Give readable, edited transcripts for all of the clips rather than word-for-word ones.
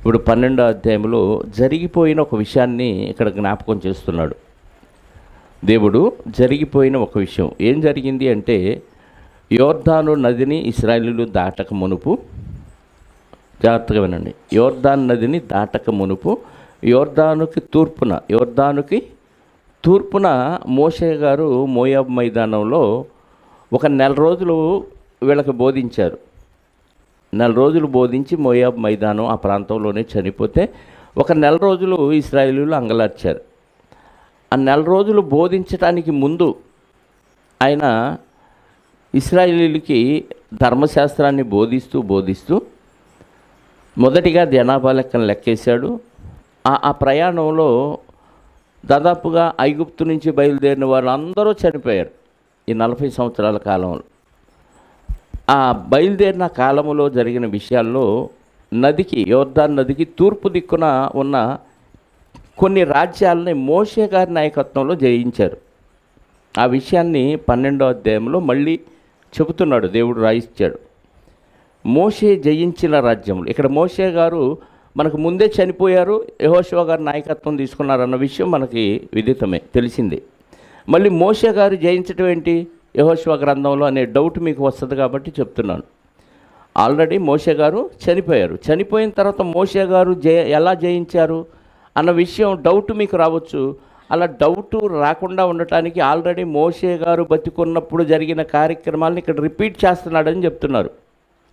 ఇప్పుడు 12వ అధ్యాయంలో జరిగిపోయిన ఒక విషయాన్ని ఇక్కడ జ్ఞాపకం చేస్తున్నాడు దేవుడు. జరిగిపోయిన ఒక విషయం ఏం జరిగింది అంటే, యోర్దాను నదిని ఇశ్రాయేలీయులు దాటక మునుపు, జాగ్రత్తగా వినండి, యోర్దాను నదిని దాటక మునుపు యోర్దానుకి తూర్పున మోషే గారు మోయాబు మైదానంలో ఒక నెల రోజులు వీళ్ళకి బోధించారు. నెల రోజులు బోధించి మోయాబు మైదానం ఆ ప్రాంతంలోనే చనిపోతే ఒక నెల రోజులు ఇశ్రాయేలీయులు అంగలార్చారు. ఆ నెల రోజులు బోధించడానికి ముందు ఆయన ఇశ్రాయేలీయులకి ధర్మశాస్త్రాన్ని బోధిస్తూ మొదటిగా జనాభా లెక్కను లెక్కేశాడు. ఆ ప్రయాణంలో దాదాపుగా ఐగుప్తు నుంచి బయలుదేరిన వాళ్ళందరూ చనిపోయారు ఈ 40 సంవత్సరాల కాలంలో. ఆ బయలుదేరిన కాలంలో జరిగిన విషయాల్లో యోర్దాను నదికి తూర్పు దిక్కున ఉన్న కొన్ని రాజ్యాలని మోషే గారి నాయకత్వంలో జయించారు. ఆ విషయాన్ని 12వ అధ్యాయంలో మళ్ళీ చెబుతున్నాడు, దేవుడు రాయించాడు. మోషే జయించిన రాజ్యములు, ఇక్కడ మోషే గారు మనకు ముందే చనిపోయారు, యెహోషువ గారు నాయకత్వం తీసుకున్నారన్న విషయం మనకి విదితమే, తెలిసింది. మళ్ళీ మోషే గారు జయించడం ఏంటి యెహోషువ గ్రంథంలో అనే డౌట్ మీకు వస్తుంది కాబట్టి చెప్తున్నాను. ఆల్రెడీ మోషే గారు చనిపోయారు. చనిపోయిన తర్వాత మోషే గారు ఎలా జయించారు అన్న విషయం డౌట్ మీకు రావచ్చు. అలా డౌటు రాకుండా ఉండటానికి ఆల్రెడీ మోషే గారు బతికున్నప్పుడు జరిగిన కార్యక్రమాలను ఇక్కడ రిపీట్ చేస్తున్నాడని చెప్తున్నారు.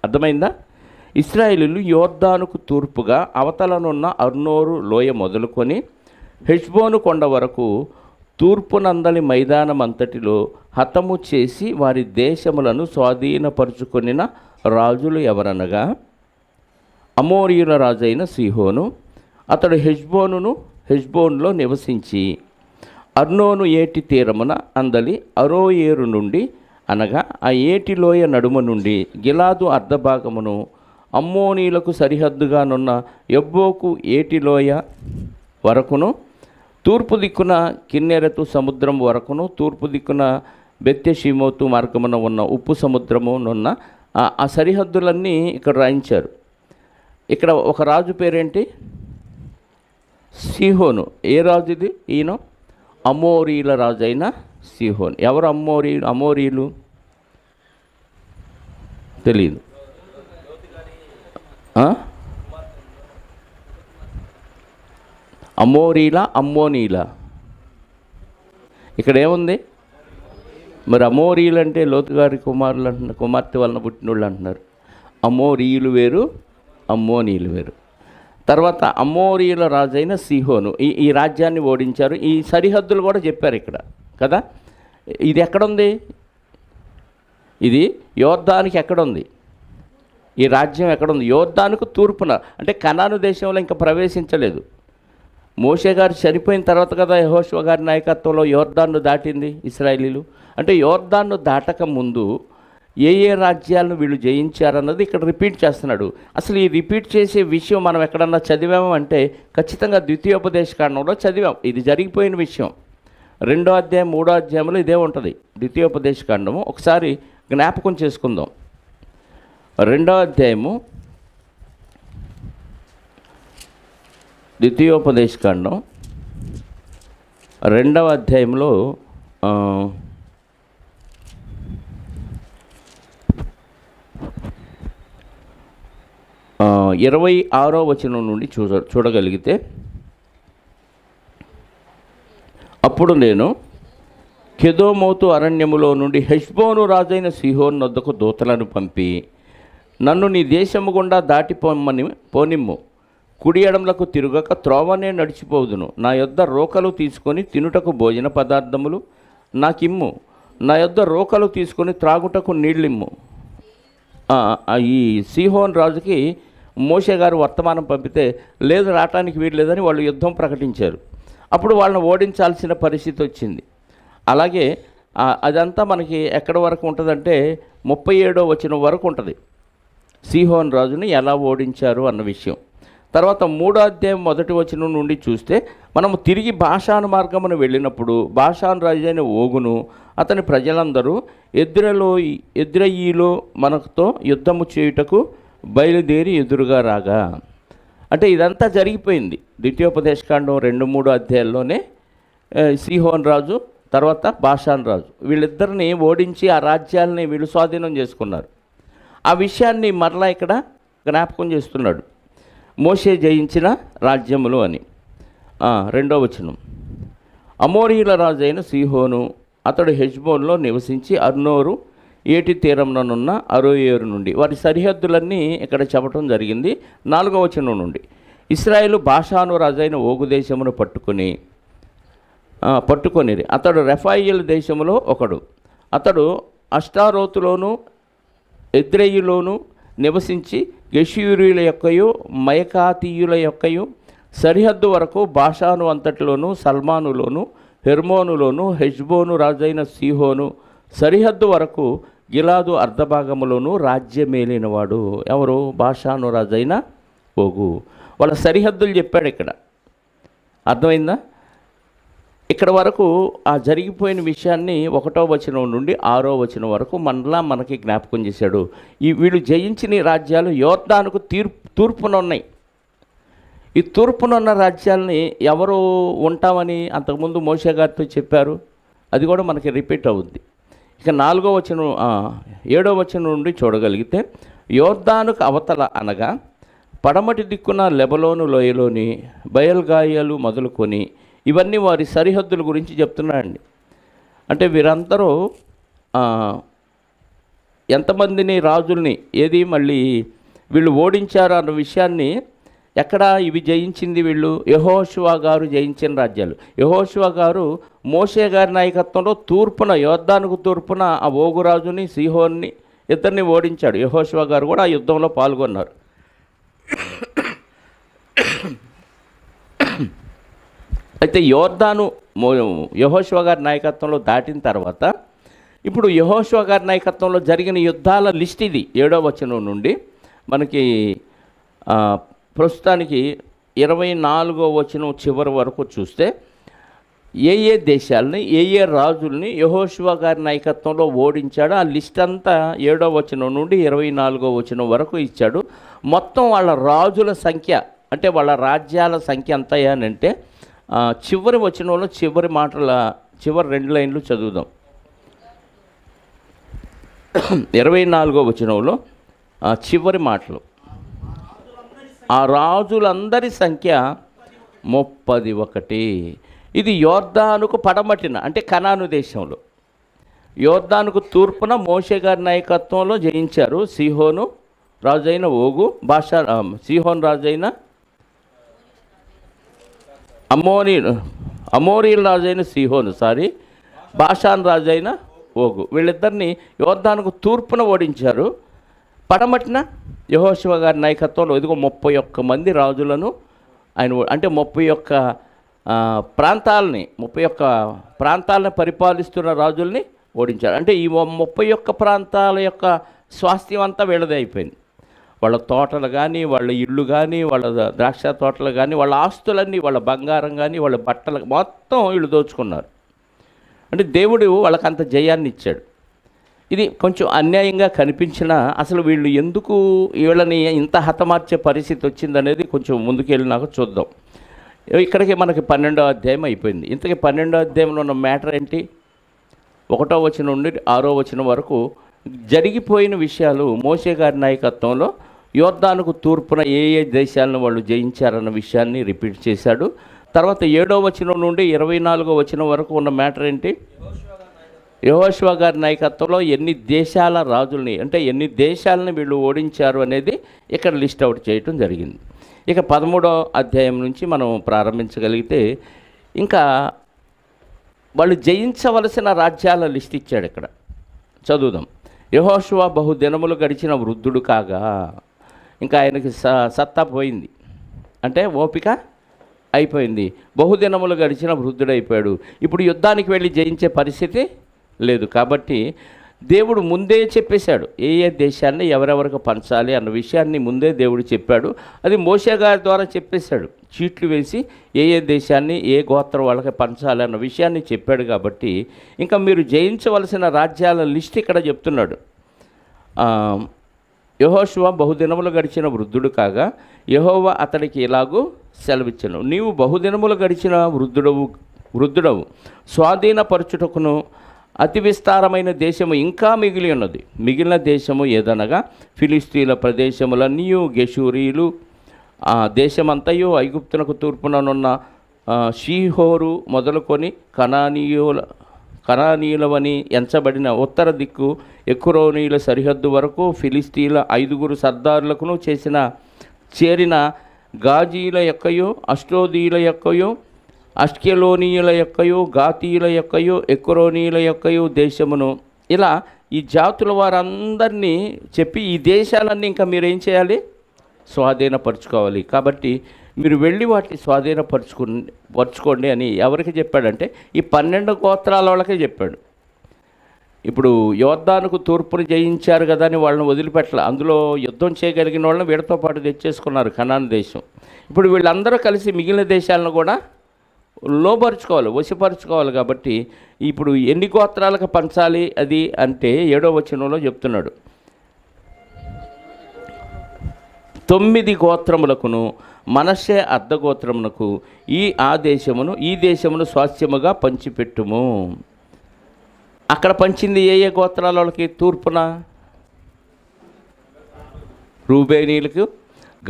అర్థమైందా? ఇశ్రాయేలీయులు యోర్దానుకు తూర్పుగా అవతలనున్న అర్నోరు లోయ మొదలుకొని హెష్బోను కొండ వరకు తూర్పునందలి మైదానం అంతటిలో హతము చేసి వారి దేశములను స్వాధీనపరుచుకొనిన రాజులు ఎవరనగా, అమోరీయుల రాజైన సీహోను. అతడు హెష్బోనులో నివసించి అర్నోను ఏటి తీరమున అందలి అరోయేరు నుండి, అనగా ఆ ఏటి లోయ నడుమ నుండి గిలాదు అర్ధభాగమును, అమ్మోనీలకు సరిహద్దుగానున్న యబ్బోకు ఏటిలోయ వరకును, తూర్పు దిక్కున కిన్నెరెతు సముద్రం వరకును, తూర్పు దిక్కున బెత్యషీమోతు మార్గమున ఉన్న ఉప్పు సముద్రమునున్న ఆ సరిహద్దులన్నీ ఇక్కడ రాయించారు. ఇక్కడ ఒక రాజు పేరేంటి? సీహోను. ఏ రాజు ఇది? ఈయన అమోరీల రాజు అయిన సీహోను. ఎవరు అమోరీలు తెలియదు. అమ్మోనీల ఇక్కడ ఏముంది మరి? అమోరీలు అంటే లోతు గారి కుమార్తె వలన పుట్టినోళ్ళు అంటున్నారు. అమోరీయులు వేరు, అమ్మోనీయులు వేరు. తర్వాత అమోరీయుల రాజైన సీహోను ఈ రాజ్యాన్ని ఓడించారు. ఈ సరిహద్దులు కూడా చెప్పారు ఇక్కడ కదా. ఇది ఎక్కడుంది? ఇది యోర్దానుకి ఎక్కడుంది? ఈ రాజ్యం ఎక్కడుంది? యోర్దానుకు తూర్పున, అంటే కనాను దేశంలో ఇంకా ప్రవేశించలేదు. మోషే గారు చనిపోయిన తర్వాత కదా యెహోషువ గారి నాయకత్వంలో యోర్దాను దాటింది ఇశ్రాయేలీయులు. అంటే యోర్దాను దాటక ముందు ఏ రాజ్యాలను వీళ్ళు జయించారన్నది ఇక్కడ రిపీట్ చేస్తున్నాడు. అసలు ఈ రిపీట్ చేసే విషయం మనం ఎక్కడన్నా చదివాము అంటే ఖచ్చితంగా ద్వితీయోపదేశకాండంలో చదివాం. ఇది జరిగిపోయిన విషయం. 2వ అధ్యాయం 3వ అధ్యాయంలో ఇదే ఉంటుంది, ద్వితీయోపదేశకాండము. ఒకసారి జ్ఞాపకం చేసుకుందాం. 2వ అధ్యాయము ద్వితీయోపదేశకాండం 2వ అధ్యాయంలో 26వ వచనం నుండి చూడగలిగితే, అప్పుడు నేను కెదోమోతు అరణ్యములో నుండి హెష్బోను రాజైన సీహోను వద్దకు దూతలను పంపి, నన్ను నీ దేశము గుండా పోనిమ్ము, కుడి ఎడమలకు తిరుగక త్రోవనే నడిచిపోదును. నా యొద్ద రోకలు తీసుకొని తినుటకు భోజన పదార్థములు నాకిమ్ము, నా యొద్ద రోకలు తీసుకొని త్రాగుటకు నీళ్ళిమ్ము. ఈ సీహోన్ రాజుకి మోషే గారు వర్తమానం పంపితే లేదు, రావటానికి వీలు లేదని వాళ్ళు యుద్ధం ప్రకటించారు. అప్పుడు వాళ్ళని ఓడించాల్సిన పరిస్థితి వచ్చింది. అలాగే అదంతా మనకి ఎక్కడి వరకు ఉంటుందంటే 37వ వచనం వరకు ఉంటుంది, సీహోన్ రాజుని ఎలా ఓడించారు అన్న విషయం. తర్వాత 3వ అధ్యాయం 1వ వచనం నుండి చూస్తే, మనము తిరిగి బాషాను మార్గమును వెళ్ళినప్పుడు బాషాను రాజు అయిన ఓగును అతని ప్రజలందరూ ఎద్రెయీలో మనతో యుద్ధము చేయుటకు బయలుదేరి ఎదురుగా రాగా. అంటే ఇదంతా జరిగిపోయింది ద్వితీయోపదేశకాండం 2-3 అధ్యాయాల్లోనే. సీహోన్ రాజు తర్వాత బాషాన్ రాజు వీళ్ళిద్దరిని ఓడించి ఆ రాజ్యాలని వీళ్ళు స్వాధీనం చేసుకున్నారు. ఆ విషయాన్ని మరలా ఇక్కడ జ్ఞాపకం చేస్తున్నాడు, మోషే జయించిన రాజ్యములు అని. 2వ వచనం, అమోరీల రాజు అయిన సీహోను అతడు హెష్బోన్లో నివసించి అర్నోరు ఏటి తీరంలోనున్న అరోయేరు నుండి, వారి సరిహద్దులన్నీ ఇక్కడ చెప్పడం జరిగింది. 4వ వచనం నుండి, ఇశ్రాయేలు బాషాను రాజైన ఓగు దేశమును పట్టుకొనిరి. అతడు రెఫాయిల్ దేశములో ఒకడు. అతడు అష్టారోతులోను ఎద్రెయిలోను నివసించి గెషూరీల యొక్కయు మయకాతీయుల యొక్కయు సరిహద్దు వరకు బాషాను అంతటిలోను సల్మానులోను హెర్మోనులోను హెష్బోను రాజైన సీహోను సరిహద్దు వరకు గిలాదు అర్ధభాగములోను రాజ్యమేలినవాడు. ఎవరు? బాషాను రాజైన ఓగు. వాళ్ళ సరిహద్దులు చెప్పాడు ఇక్కడ. అర్థమైందా? ఇక్కడ వరకు ఆ జరిగిపోయిన విషయాన్ని 1వ వచనం నుండి 6వ వచనం వరకు మనకి జ్ఞాపకం చేశాడు. వీళ్ళు జయించిన రాజ్యాలు యోర్దానుకు తూర్పున ఉన్నాయి. ఈ తూర్పునున్న రాజ్యాలని ఎవరు ఉంటామని అంతకుముందు మోషే గారితో చెప్పారు, అది కూడా మనకి రిపీట్ అవుద్ది. ఇక 4వ వచనం 7వ వచనం నుండి చూడగలిగితే, యోర్దానుకు అవతల అనగా పడమటి దిక్కున లెబలోను లోయలోని బయల్గాయాలు మొదలుకొని ఇవన్నీ వారి సరిహద్దుల గురించి చెప్తున్నాడండి. అంటే వీరందరూ ఎంతమందిని రాజుల్ని మళ్ళీ వీళ్ళు ఓడించారు అన్న విషయాన్ని ఎక్కడ ఇవి జయించింది వీళ్ళు? యెహోషువ గారు జయించిన రాజ్యాలు. యెహోషువ గారు మోషే గారి నాయకత్వంలో తూర్పున యోర్దానుకు తూర్పున ఆ ఓగురాజుని సీహోన్ని ఇద్దరిని ఓడించాడు. యెహోషువ గారు కూడా ఆ యుద్ధంలో పాల్గొన్నారు. అయితే యోర్దాను యెహోషువ గారి నాయకత్వంలో దాటిన తర్వాత ఇప్పుడు యెహోషువ గారి నాయకత్వంలో జరిగిన యుద్ధాల లిస్ట్ ఇది 7వ వచనం నుండి మనకి ప్రస్తుతానికి 24వ వచనం చివరి వరకు చూస్తే ఏ దేశాలని ఏ రాజుల్ని యెహోషువ గారి నాయకత్వంలో ఓడించాడో ఆ లిస్ట్ అంతా 7వ వచనం నుండి 24వ వచనం వరకు ఇచ్చాడు. మొత్తం వాళ్ళ రాజుల సంఖ్య అంటే వాళ్ళ రాజ్యాల సంఖ్య ఎంత అంటే చివరి వచనంలో చివరి 2 లైన్లు చదువుదాం. 24వ వచనంలో చివరి మాటలు, ఆ రాజులందరి సంఖ్య 31. ఇది యోర్దానుకు పడమటిన అంటే కనాను దేశంలో, యోర్దానుకు తూర్పున మోషే గారి నాయకత్వంలో జయించారు. సీహోను రాజైన ఓగు, సీహోను రాజైన అమోరీల రాజైన సీహోను బాషాన్ రాజైన ఓగు వీళ్ళిద్దరిని యోర్దానుకు తూర్పున ఓడించారు. పడమటిన యెహోషువ గారి నాయకత్వంలో ఇదిగో 31 మంది రాజులను ఆయన అంటే 31 ప్రాంతాలని పరిపాలిస్తున్న రాజుల్ని ఓడించారు. అంటే ఈ 31 ప్రాంతాల యొక్క స్వాస్థ్యం అంతా వీళ్ళదే అయిపోయింది. వాళ్ళ తోటలు కానీ, వాళ్ళ ఇళ్ళు కానీ, వాళ్ళ ద్రాక్ష తోటలు కానీ, వాళ్ళ ఆస్తులన్నీ, వాళ్ళ బంగారం కానీ, వాళ్ళ బట్టలు మొత్తం వీళ్ళు దోచుకున్నారు. అంటే దేవుడు వాళ్ళకంత జయాన్ని ఇచ్చాడు. ఇది కొంచెం అన్యాయంగా కనిపించినా అసలు వీళ్ళు ఎందుకు వీళ్ళని ఇంత హతమార్చే పరిస్థితి వచ్చిందనేది కొంచెం ముందుకెళ్ళినాక చూద్దాం. ఇక్కడికి మనకి 12వ అధ్యాయం అయిపోయింది. ఇంతకీ 12వ అధ్యాయంలో ఉన్న మ్యాటర్ ఏంటి? 1వ వచనం నుండి 6వ వచనం వరకు జరిగిపోయిన విషయాలు మోషే గారి నాయకత్వంలో యోర్దానుకు తూర్పున ఏ దేశాలను వాళ్ళు జయించారన్న విషయాన్ని రిపీట్ చేశాడు. తర్వాత 7వ వచనం నుండి 24వ వచనం వరకు ఉన్న మ్యాటర్ ఏంటి? యెహోషువ గారి నాయకత్వంలో ఎన్ని దేశాల రాజుల్ని అంటే ఎన్ని దేశాలని వీళ్ళు ఓడించారు అనేది ఇక్కడ లిస్ట్ అవుట్ చేయటం జరిగింది. ఇక 13వ అధ్యాయం నుంచి మనం ప్రారంభించగలిగితే ఇంకా వాళ్ళు జయించవలసిన రాజ్యాల లిస్ట్ ఇచ్చాడు. ఇక్కడ చదువుదాం. యెహోషువ బహుదినములు గడిచిన వృద్ధుడు కాగా, ఇంకా ఆయనకి సత్తా పోయింది, అంటే ఓపిక అయిపోయింది. బహుదినములు గడిచిన వృద్ధుడైపోయాడు. ఇప్పుడు యుద్ధానికి వెళ్ళి జయించే పరిస్థితి లేదు. కాబట్టి దేవుడు ముందే చెప్పేశాడు ఏ దేశాన్ని ఎవరెవరికి పంచాలి అన్న విషయాన్ని ముందే దేవుడు చెప్పాడు. అది మోషే గారి ద్వారా చెప్పేశాడు. చీట్లు వేసి ఏ దేశాన్ని ఏ గోత్రం వాళ్ళకి పంచాలి అన్న విషయాన్ని చెప్పాడు. కాబట్టి ఇంకా మీరు జయించవలసిన రాజ్యాల లిస్ట్ ఇక్కడ చెప్తున్నాడు. యెహోషువ బహుదినములు గడిచిన వృద్ధుడు కాగా యెహోవా అతడికి ఇలాగూ సెలవిచ్చెను, నీవు బహుదినములు గడిచిన వృద్ధుడవు, స్వాధీనపరచుటకును అతి విస్తారమైన దేశము ఇంకా మిగిలి ఉన్నది. మిగిలిన దేశము ఏదనగా ఫిలిస్తీన్ల ప్రదేశములన్నీయు, గెషూరీలు ఆ దేశమంతయు, ఐగుప్తునకు తూర్పుననున్న షీహోరు మొదలుకొని కనానీయులవని ఎంచబడిన ఉత్తర దిక్కు ఎక్రోనీయుల సరిహద్దు వరకు ఫిలిస్తీన్ల 5 సర్దారులకును చేరిన గాజీల యొక్కయు, అష్టోదీల యొక్కయు, అష్కెలోనీయుల యొక్కయు, గాతీయుల యొక్కయు, ఎక్రోనీయుల యొక్కయు దేశమును, ఇలా ఈ జాతుల వారందరినీ చెప్పి ఈ దేశాలన్నీ ఇంకా మీరేం చేయాలి, స్వాధీనపరచుకోవాలి. కాబట్టి మీరు వెళ్ళి వాటిని పరచుకోండి అని ఎవరికి చెప్పాడంటే ఈ 12 గోత్రాల వాళ్ళకే చెప్పాడు. ఇప్పుడు యోర్దానుకు తూర్పును జయించారు కదా అని వాళ్ళని వదిలిపెట్టాలి. అందులో యుద్ధం చేయగలిగిన వాళ్ళని వీళ్ళతో పాటు తెచ్చేసుకున్నారు కనాన్ దేశం. ఇప్పుడు వీళ్ళందరూ కలిసి మిగిలిన దేశాలను కూడా వశపరుచుకోవాలి. కాబట్టి ఇప్పుడు ఎన్ని గోత్రాలకు పంచాలి అది అంటే 7వ వచనంలో చెప్తున్నాడు, 9 గోత్రములకును మనష్షే అర్ధగోత్రమునకు ఈ దేశమును స్వాస్థ్యముగా పంచిపెట్టుము. అక్కడ పంచింది ఏ గోత్రాల వాళ్ళకి? తూర్పున రూబేనీయులకు,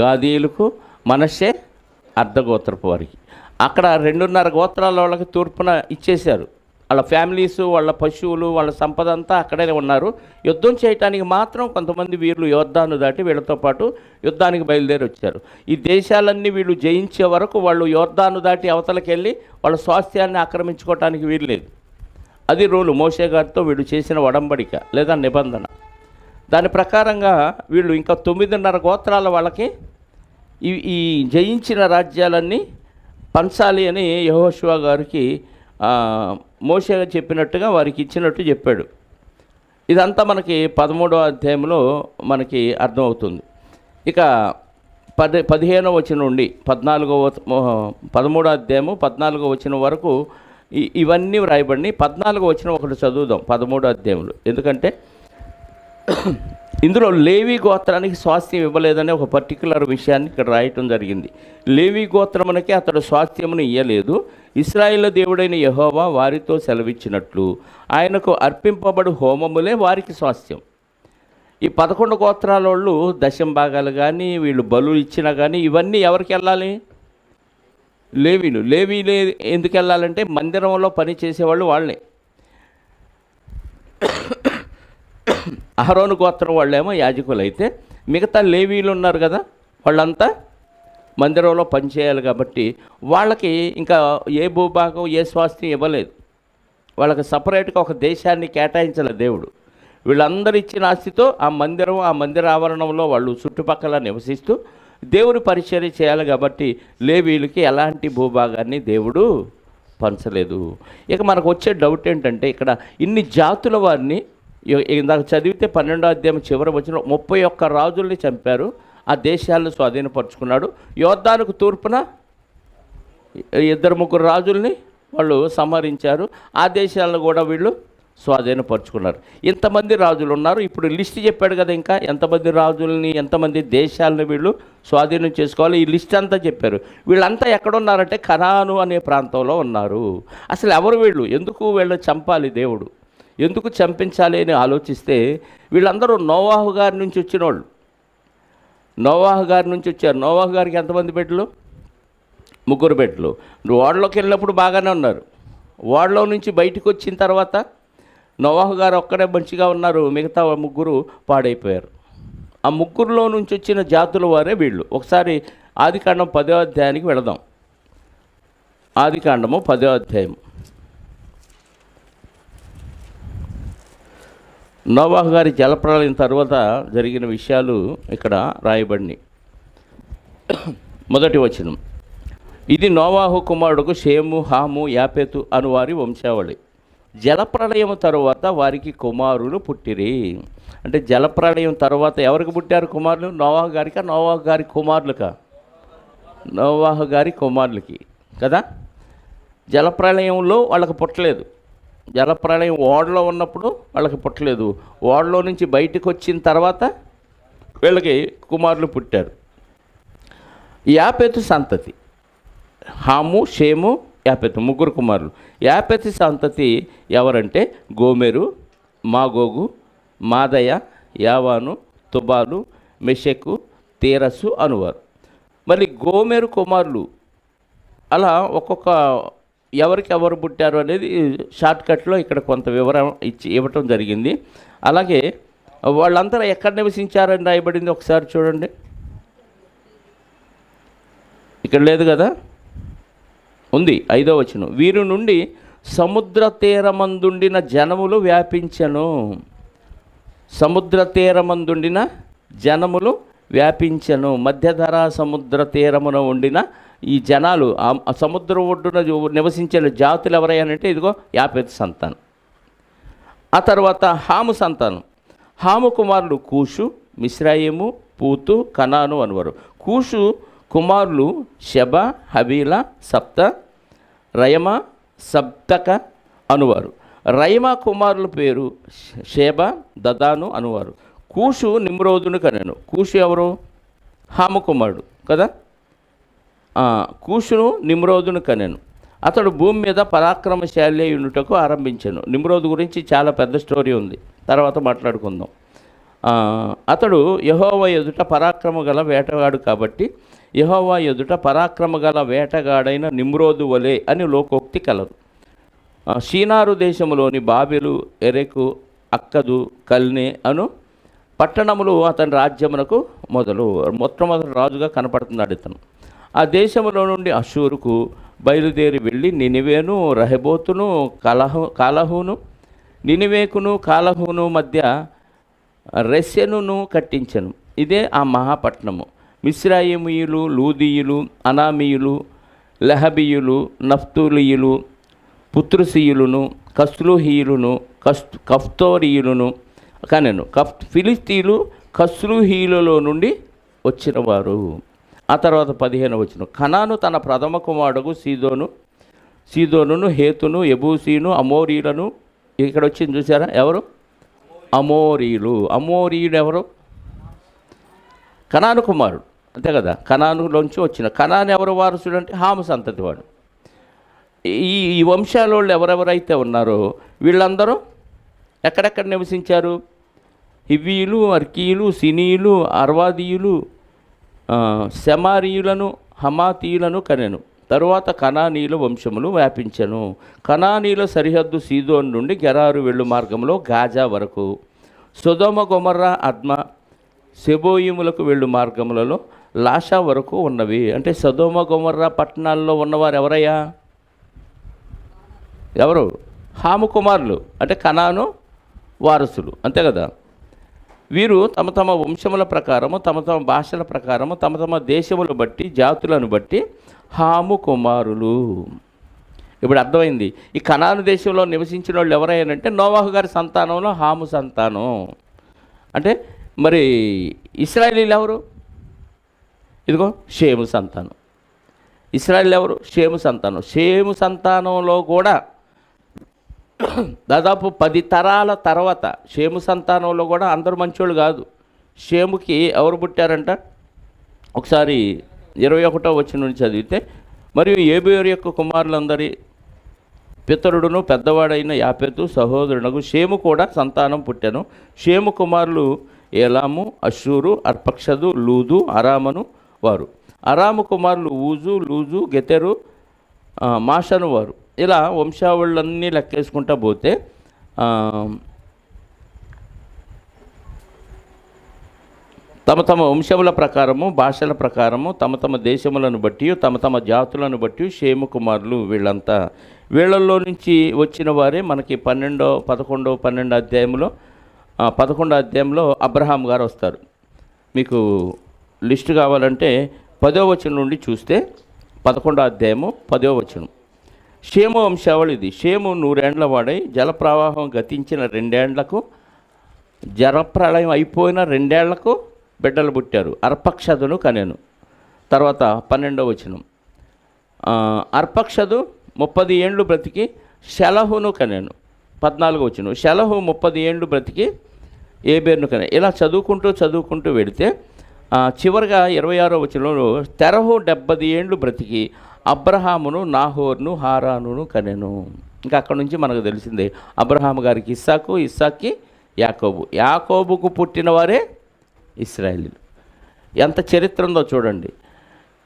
గాదీయులకు, మనష్షే అర్ధగోత్రపు వారికి. అక్కడ 2.5 గోత్రాల వాళ్ళకి తూర్పున ఇచ్చేశారు. వాళ్ళ ఫ్యామిలీస్, వాళ్ళ పశువులు, వాళ్ళ సంపద అంతా అక్కడే ఉన్నారు. యుద్ధం చేయటానికి మాత్రం కొంతమంది వీళ్ళు యోర్దాను దాటి వీళ్ళతో పాటు యుద్ధానికి బయలుదేరి వచ్చారు. ఈ దేశాలన్నీ వీళ్ళు జయించే వరకు వాళ్ళు యోర్దాను దాటి అవతలకి వెళ్ళి వాళ్ళ స్వాస్థ్యాన్ని ఆక్రమించుకోవటానికి వీల్లేదు. అది రూలు, మోషే గారితో వీళ్ళు చేసిన ఒడంబడిక లేదా నిబంధన. దాని ప్రకారంగా వీళ్ళు ఇంకా 9.5 గోత్రాల వాళ్ళకి ఈ జయించిన రాజ్యాలన్నీ పంచాలి అని యెహోషువ గారికి మోషే చెప్పినట్టుగా వారికి ఇచ్చినట్టు చెప్పాడు. ఇదంతా మనకి 13వ అధ్యాయంలో మనకి అర్థమవుతుంది. ఇక 15వ వచనం నుండి 13వ అధ్యాయము 14వ వచనం వరకు ఇవన్నీ వ్రాయబడి 14వ వచనం ఒకటి చదువుదాం 13వ అధ్యాయంలో. ఎందుకంటే ఇందులో లేవి గోత్రానికి స్వాస్థ్యం ఇవ్వలేదనే ఒక పర్టికులర్ విషయాన్ని ఇక్కడ రాయటం జరిగింది. లేవి గోత్రమునకి అతడు స్వాస్థ్యమును ఇయ్యలేదు. ఇశ్రాయేలు దేవుడైన యెహోవా వారితో సెలవిచ్చినట్లు ఆయనకు అర్పింపబడు హోమములే వారికి స్వాస్థ్యం. ఈ 11 గోత్రాల వాళ్ళు దశంభాగాలు కానీ వీళ్ళు బలు ఇచ్చినా కానీ ఇవన్నీ ఎవరికి వెళ్ళాలి? లేవీలు ఎందుకు వెళ్ళాలంటే మందిరంలో పని చేసేవాళ్ళు వాళ్ళే. అహరోను గోత్రం వాళ్ళేమో యాజకులు అయితే మిగతా లేవీలు ఉన్నారు కదా, వాళ్ళంతా మందిరంలో పనిచేయాలి. కాబట్టి వాళ్ళకి ఇంకా ఏ భూభాగం ఏ స్వాస్థ్యం ఇవ్వలేదు. వాళ్ళకి సపరేట్గా ఒక దేశాన్ని కేటాయించలేదు దేవుడు. వీళ్ళందరూ ఇచ్చిన ఆస్తితో ఆ మందిర ఆవరణంలో వాళ్ళు చుట్టుపక్కల నివసిస్తూ దేవుని పరిచర్య చేయాలి. కాబట్టి లేవీలకి ఎలాంటి భూభాగాన్ని దేవుడు పంచలేదు. ఇక మనకు వచ్చే డౌట్ ఏంటంటే ఇక్కడ ఇన్ని జాతుల వారిని ఇందాక చదివితే 12వ అధ్యాయం చివరి వచ్చిన 31 రాజుల్ని చంపారు. ఆ దేశాలను స్వాధీనపరుచుకున్నాడు. యోర్దానుకు తూర్పున 2-3 రాజుల్ని వాళ్ళు సంహరించారు. ఆ దేశాలను కూడా వీళ్ళు స్వాధీనపరుచుకున్నారు. ఇంతమంది రాజులు ఉన్నారు. ఇప్పుడు లిస్ట్ చెప్పాడు కదా, ఇంకా ఎంతమంది రాజుల్ని ఎంతమంది దేశాలను వీళ్ళు స్వాధీనం చేసుకోవాలి ఈ లిస్ట్ అంతా చెప్పారు. వీళ్ళంతా ఎక్కడున్నారంటే కనాను అనే ప్రాంతంలో ఉన్నారు. అసలు ఎవరు వీళ్ళు? ఎందుకు వీళ్ళు చంపాలి దేవుడు? ఎందుకు చంపించాలి అని ఆలోచిస్తే వీళ్ళందరూ నోవాహు గారి నుంచి వచ్చిన వాళ్ళు. నోవాహు గారి నుంచి వచ్చారు. నోవాహు గారికి ఎంతమంది బిడ్డలు? 3 బిడ్డలు. ఓడలోకి వెళ్ళినప్పుడు బాగానే ఉన్నారు. ఓడలో నుంచి బయటకు వచ్చిన తర్వాత నోవాహు గారు ఒక్కడే మంచిగా ఉన్నారు, మిగతా 3 పాడైపోయారు. ఆ 3లో నుంచి వచ్చిన జాతుల వారే వీళ్ళు. ఒకసారి ఆదికాండం 10వ అధ్యాయానికి వెళదాం. ఆదికాండము 10వ అధ్యాయం. నోవాహు గారి జలప్రళయం తర్వాత జరిగిన విషయాలు ఇక్కడ రాయబడినాయి. 1వ వచనం, ఇది నోవాహు కుమారుడుకు షేము, హాము, యాపెతు అనువారి వంశావళి. జలప్రళయం తరువాత వారికి కుమారులు పుట్టిరి. అంటే జలప్రళయం తర్వాత ఎవరికి పుట్టారు కుమారులు? నోవాహు గారికా నోవాహు గారి కుమారులకా? నోవాహు గారి కుమారులకి కదా. జలప్రళయంలో వాళ్ళకి పుట్టలేదు. జలప్రళయం ఓడలో ఉన్నప్పుడు వాళ్ళకి పుట్టలేదు. ఓడలో నుంచి బయటకు వచ్చిన తర్వాత వీళ్ళకి కుమారులు పుట్టారు. యాపెతు సంతతి హాము, షేము, యాపెతు ముగ్గురు కుమారులు. యాపెతు సంతతి ఎవరంటే గోమెరు, మాగోగు, మాదయ, యావాను, తుబాలు, మెషెకు, తీరసు అనువారు. మళ్ళీ గోమెరు కుమారులు అలా ఒక్కొక్క ఎవరికి ఎవరు పుట్టారు అనేది షార్ట్కట్లో ఇక్కడ కొంత వివరం ఇవ్వటం జరిగింది. అలాగే వాళ్ళందరూ ఎక్కడ నివసించారని రాయబడింది ఒకసారి చూడండి. ఇక్కడ లేదు కదా, ఉంది 5వ వచనం. వీరి నుండి సముద్ర తీరమందుండిన జనములు వ్యాపించెను. సముద్ర తీరమందుండిన జనములు వ్యాపించెను. మధ్యధరా సముద్ర తీరమున ఉండిన ఈ జనాలు ఆ సముద్ర ఒడ్డున నివసించిన జాతులు ఎవరయ్యానంటే ఇదిగో యాపెతు సంతానం. ఆ తర్వాత హాము సంతానం. హాము కుమారులు కూషు, మిశ్రాయిము, పూతు, కనాను అనువారు. కూషు కుమారులు షెబ, హబీల, సప్త, రయమ, సప్తక అనువారు. రయమ కుమారుల పేరు షేబ, దదాను అనువారు. కూషు నిమ్రోదును కనెను. కూషు ఎవరు? హాము కుమారుడు కదా. కూషును నిమ్రోదును కనెను. అతడు భూమి మీద పరాక్రమశాలి యునుటకు ఆరంభించాను. నిమ్రోదు గురించి చాలా పెద్ద స్టోరీ ఉంది, తర్వాత మాట్లాడుకుందాం. అతడు యెహోవా ఎదుట పరాక్రమ గల వేటగాడు కాబట్టి యెహోవా ఎదుట పరాక్రమ గల వేటగాడైన నిమ్రోదు వలె అని లోకోక్తి కలదు. షీనారు దేశంలోని బాబెలు, ఎరెకు, అక్కదు, కల్నే అను పట్టణములు అతని రాజ్యమునకు మొట్టమొదటి రాజుగా కనపడుతున్నాడు ఇతను. ఆ దేశంలో నుండి అషూరుకు బయలుదేరి వెళ్ళి నినివేను, రహెబోతును, కాలహును, నినివేకును కాలహును మధ్య రెస్యనును కట్టించెను. ఇదే ఆ మహాపట్నము. మిశ్రాయిమీయులు, లూదీయులు, అనామీయులు, లెహబీయులు, నఫ్తూలీయులు, పుత్రుసీయులను, కస్లూహీయులను, కఫ్తోరీయులను కనెను. ఫిలిస్తీయులు కస్లూహీయులలో నుండి వచ్చినవారు. ఆ తర్వాత 15వ వచనం. కనాను తన ప్రథమ కుమారుడు సీదోనును, హేతును, యబూసీను, అమోరీలను. ఇక్కడ వచ్చింది చూసారా, ఎవరు? అమోరీలు. అమోరీయుడు ఎవరు? కనాను కుమారుడు, అంతే కదా. కనానులోంచి వచ్చిన కనాను ఎవరు వారసుడు అంటే హాము సంతతి వాడు. ఈ వంశాల వాళ్ళు ఎవరెవరైతే ఉన్నారో వీళ్ళందరూ ఎక్కడెక్కడ నివసించారు? హివ్వీయులు, అర్కీయులు, సినీయులు, అర్వాదీయులు, శమారీయులను, హమాతీయులను కనెను. తరువాత కనానీయుల వంశములు వ్యాపించెను. కనానీయుల సరిహద్దు సీదోన్ నుండి గెరారు వెళ్ళు మార్గంలో గాజా వరకు, సొదొమ, గొమొర్రా, అద్మ, సెబోయిములకు వెళ్ళు మార్గములలో లాషా వరకు ఉన్నవి. అంటే సొదొమ, గొమొర్రా పట్టణాల్లో ఉన్నవారు ఎవరయ్యా? ఎవరు? హాము కుమారులు, అంటే కనాను వారసులు, అంతే కదా. వీరు తమ తమ వంశముల ప్రకారము, తమ తమ భాషల ప్రకారము, తమ తమ దేశములు బట్టి, జాతులను బట్టి హాము కుమారులు. ఇప్పుడు అర్థమైంది. ఈ కనాను దేశంలో నివసించిన వాళ్ళు ఎవరైనంటే నోవాహు గారి సంతానంలో హాము సంతానం. అంటే మరి ఇశ్రాయేలీలు ఎవరు? ఇదిగో షేము సంతానం. ఇశ్రాయేలు ఎవరు? షేము సంతానం. షేము సంతానంలో కూడా దాదాపు 10 తరాల తర్వాత షేము సంతానంలో కూడా అందరూ మంచోళ్ళు కాదు. షేముకి ఎవరు పుట్టారంట? ఒకసారి 21వ వచనం నుంచి చదివితే, మరియు ఏబేరు యొక్క కుమారులందరి పితరుడును పెద్దవాడైన యాపెతు సహోదరునకు షేము కూడా సంతానం పుట్టాను. షేము కుమారులు ఏలాము, అషూరు, అర్పక్షదు, లూదు, అరామను వారు. అరాము కుమారులు ఊజు, లూజు, గెతెరు, మాషను వారు. ఇలా వంశావళులన్నీ లెక్కేసుకుంటా పోతే తమ తమ వంశముల ప్రకారము, భాషల ప్రకారము, తమ తమ దేశములను బట్టి, తమ తమ జాతులను బట్టి షేము కుమారులు వీళ్ళంతా. వీళ్ళల్లో నుంచి వచ్చిన వారే మనకి 11 అధ్యాయంలో అబ్రహాం గారు వస్తారు. మీకు లిస్టు కావాలంటే 10వ వచనం నుండి చూస్తే 11వ అధ్యాయము 10వ వచనం. షేము వంశావళి ఇది. షేము 100 ఏండ్ల వాడై జలప్రవాహం గతించిన 2 ఏండ్లకు, జలప్రళయం అయిపోయిన 2 ఏళ్లకు బిడ్డలు పుట్టారు. అర్పక్షదును కనెను. తర్వాత 12వ వచనం. అర్పక్షదు 30 ఏండ్లు బ్రతికి షెలహును కనెను. 14వ వచనం. షెలహు 30 ఏండ్లు బ్రతికి ఏబేరును కనెను. ఇలా చదువుకుంటూ వెడితే చివరిగా 26వ వచనంలో తెరహు 70 ఏండ్లు బ్రతికి అబ్రహామును నాహోరును హారానును కనెను. ఇంకా అక్కడ నుంచి మనకు తెలిసిందే, అబ్రహాము గారికి ఇస్సాకు, ఇస్సాక్కి యాకోబు, యాకోబుకు పుట్టిన వారే ఇశ్రాయేలీయులు. ఎంత చరిత్ర ఉందో చూడండి.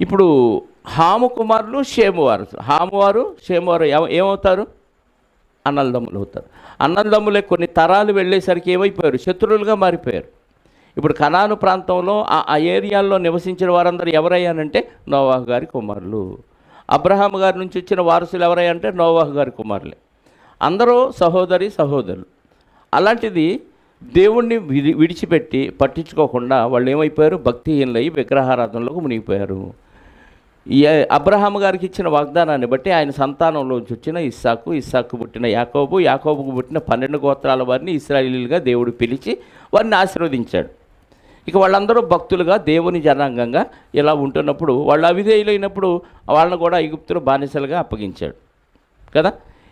ఇప్పుడు హాము కుమారులు షేమువారు, హామువారు షేమువారు ఏమవుతారు? అన్నదమ్ములు అవుతారు. అన్నదమ్ములే కొన్ని తరాలు వెళ్ళేసరికి ఏమైపోయారు? శత్రువులుగా మారిపోయారు. ఇప్పుడు కనాను ప్రాంతంలో ఆ ఏరియాల్లో నివసించిన వారందరూ ఎవరయ్యానంటే నోవాహు గారి కుమారులు. అబ్రహాం గారి నుంచి వచ్చిన వారసులు ఎవరయ్యంటే నోవాహు గారి కుమారులే. అందరూ సహోదరులు. అలాంటిది దేవుణ్ణి విడిచిపెట్టి పట్టించుకోకుండా వాళ్ళు ఏమైపోయారు? భక్తిహీనులై విగ్రహారాధనలోకి మునిగిపోయారు. అబ్రహాం గారికి ఇచ్చిన వాగ్దానాన్ని బట్టి ఆయన సంతానంలోంచి వచ్చిన ఇస్సాకు పుట్టిన యాకోబుకు పుట్టిన 12 గోత్రాల వారిని ఇశ్రాయేలీయులుగా దేవుడు పిలిచి వారిని ఆశీర్వదించాడు. ఇక వాళ్ళందరూ భక్తులుగా దేవుని జనాంగంగా ఇలా ఉంటున్నప్పుడు వాళ్ళు అవిధేయులైనప్పుడు వాళ్ళని కూడా ఐగుప్తులో బానిసలుగా అప్పగించాడు కదా.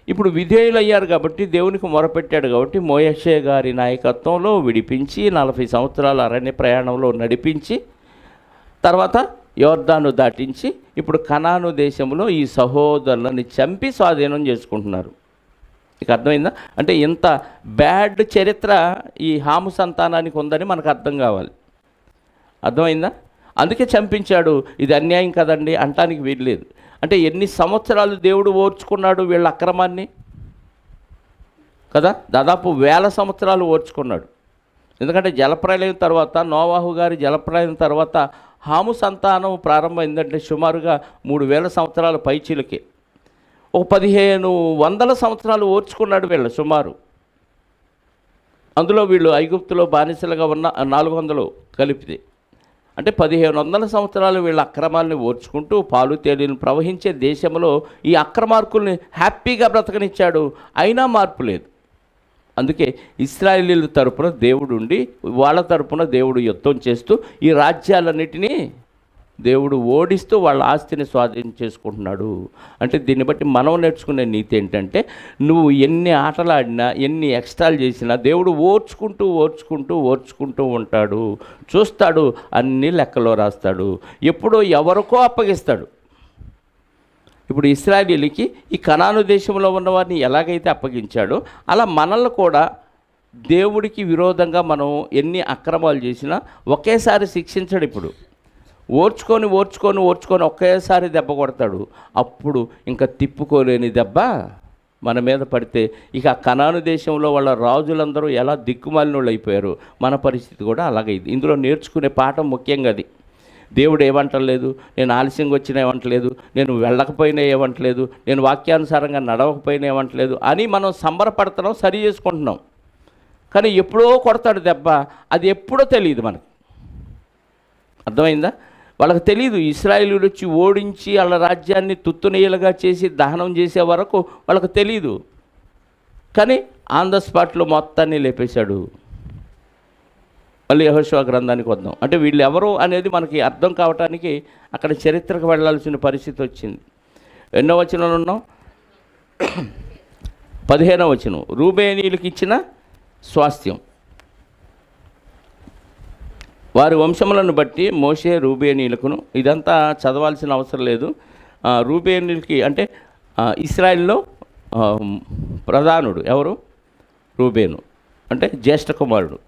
ఇప్పుడు విధేయులయ్యారు కాబట్టి దేవునికి మొరపెట్టాడు కాబట్టి మోషే గారి నాయకత్వంలో విడిపించి 40 సంవత్సరాల అరణ్య ప్రయాణంలో నడిపించి తర్వాత యోర్దాను దాటించి ఇప్పుడు కనాను దేశంలో ఈ సహోదరులని చంపి స్వాధీనం చేసుకుంటున్నారు. ఇక అర్థమైందా? అంటే ఇంత బ్యాడ్ చరిత్ర ఈ హాము సంతానానికి ఉందని మనకు అర్థం కావాలి. అర్థమైందా? అందుకే చంపించాడు. ఇది అన్యాయం కదండి అంటానికి వీల్లేదు. అంటే ఎన్ని సంవత్సరాలు దేవుడు ఓర్చుకున్నాడు వీళ్ళ అక్రమాన్ని కదా. దాదాపు 1000 సంవత్సరాలు ఓర్చుకున్నాడు. ఎందుకంటే జలప్రలయం తర్వాత, నోవాహు గారి జలప్రలయం తర్వాత హాము సంతానం ప్రారంభమైందంటే సుమారుగా 3000 సంవత్సరాల పైచీలకే. ఒక 1500 సంవత్సరాలు ఓర్చుకున్నాడు వీళ్ళు సుమారు. అందులో వీళ్ళు ఐగుప్తులో బానిసలుగా ఉన్న 400 కలిపితే అంటే 1500 సంవత్సరాలు వీళ్ళ అక్రమాలని ఓర్చుకుంటూ పాలు తేనెలు ప్రవహించే దేశంలో ఈ అక్రమార్కుల్ని హ్యాపీగా బ్రతకనిచ్చాడు. అయినా మార్పు లేదు. అందుకే ఇశ్రాయేలీయుల తరపున దేవుడు ఉండి వాళ్ళ తరపున దేవుడు యుద్ధం చేస్తూ ఈ రాజ్యాలన్నిటినీ దేవుడు ఓడిస్తూ వాళ్ళ ఆస్తిని స్వాధీనం చేసుకుంటున్నాడు. అంటే దీన్ని బట్టి మనం నేర్చుకునే నీతి ఏంటంటే, నువ్వు ఎన్ని ఆటలు ఆడినా ఎన్ని ఎక్స్ట్రాలు చేసినా దేవుడు ఓర్చుకుంటూ ఉంటాడు. చూస్తాడు, అన్నీ లెక్కలో రాస్తాడు. ఎప్పుడో ఎవరికో అప్పగిస్తాడు. ఇప్పుడు ఇశ్రాయేలీయులకి ఈ కనాను దేశంలో ఉన్న వారిని ఎలాగైతే అప్పగించాడో అలా మనల్ని కూడా దేవుడికి విరోధంగా మనం ఎన్ని అక్రమాలు చేసినా ఒకేసారి శిక్షించడు. ఇప్పుడు ఓర్చుకొని ఒకేసారి దెబ్బ కొడతాడు. అప్పుడు ఇంకా తిప్పుకోలేని దెబ్బ మన మీద పడితే ఇక కనాను దేశంలో వాళ్ళ రాజులందరూ ఎలా దిక్కుమాలినోళ్ళు అయిపోయారు, మన పరిస్థితి కూడా అలాగైంది. ఇందులో నేర్చుకునే పాఠం ముఖ్యంగా అది. దేవుడు ఏమంటలేదు, నేను ఆలస్యంగా వచ్చినా ఏమంటలేదు, నేను వెళ్ళకపోయినా ఏమంటలేదు, నేను వాక్యానుసారంగా నడవకపోయినా ఏమంటలేదు అని మనం సంబరపడుతున్నాం, సరి చేసుకుంటున్నాం. కానీ ఎప్పుడో కొడతాడు దెబ్బ, అది ఎప్పుడో తెలియదు మనకి. అర్థమైందా? వాళ్ళకి తెలియదు. ఇశ్రాయేలీయులు వచ్చి ఓడించి వాళ్ళ రాజ్యాన్ని తుత్తునీయలుగా చేసి దహనం చేసే వరకు వాళ్ళకి తెలియదు. కానీ ఆన్ ద స్పాట్లో మొత్తాన్ని లేపేశాడు. మళ్ళీ యెహోషువ గ్రంథానికి వద్దాం. అంటే వీళ్ళు ఎవరు అనేది మనకి అర్థం కావటానికి అక్కడ చరిత్రకు వెళ్ళాల్సిన పరిస్థితి వచ్చింది. ఎన్నో వచనంలో ఉన్నాం? 15వ వచనం, రూబేనీయులకు ఇచ్చిన స్వాస్థ్యం. వారి వంశములను బట్టి మోషే రూబేనీయులకును, ఇదంతా చదవాల్సిన అవసరం లేదు. రూబేనీయులకి అంటే ఇశ్రాయేల్లో ప్రధానుడు ఎవరు? రూబేను, అంటే జ్యేష్ఠ కుమారుడు.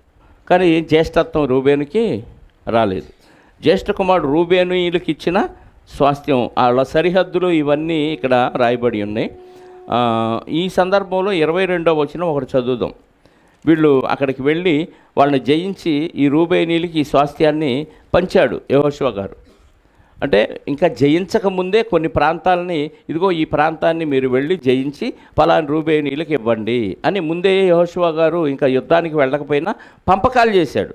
కానీ జ్యేష్ఠత్వం రూబేనుకి రాలేదు. జ్యేష్ఠ కుమారుడు రూబేనీయులకి ఇచ్చిన స్వాస్థ్యం, వాళ్ళ సరిహద్దులు ఇవన్నీ ఇక్కడ రాయబడి ఉన్నాయి. ఈ సందర్భంలో 22వ వచనం ఒకటి చదువుదాం. వీళ్ళు అక్కడికి వెళ్ళి వాళ్ళని జయించి ఈ రూబేనీయులకి ఈ స్వాస్థ్యాన్ని పంచాడు యెహోషువ గారు. అంటే ఇంకా జయించకముందే కొన్ని ప్రాంతాలని, ఇదిగో ఈ ప్రాంతాన్ని మీరు వెళ్ళి జయించి పలానా రూబేనీయులకు ఇవ్వండి అని ముందే యెహోషువ గారు ఇంకా యుద్ధానికి వెళ్ళకపోయినా పంపకాలు చేశాడు.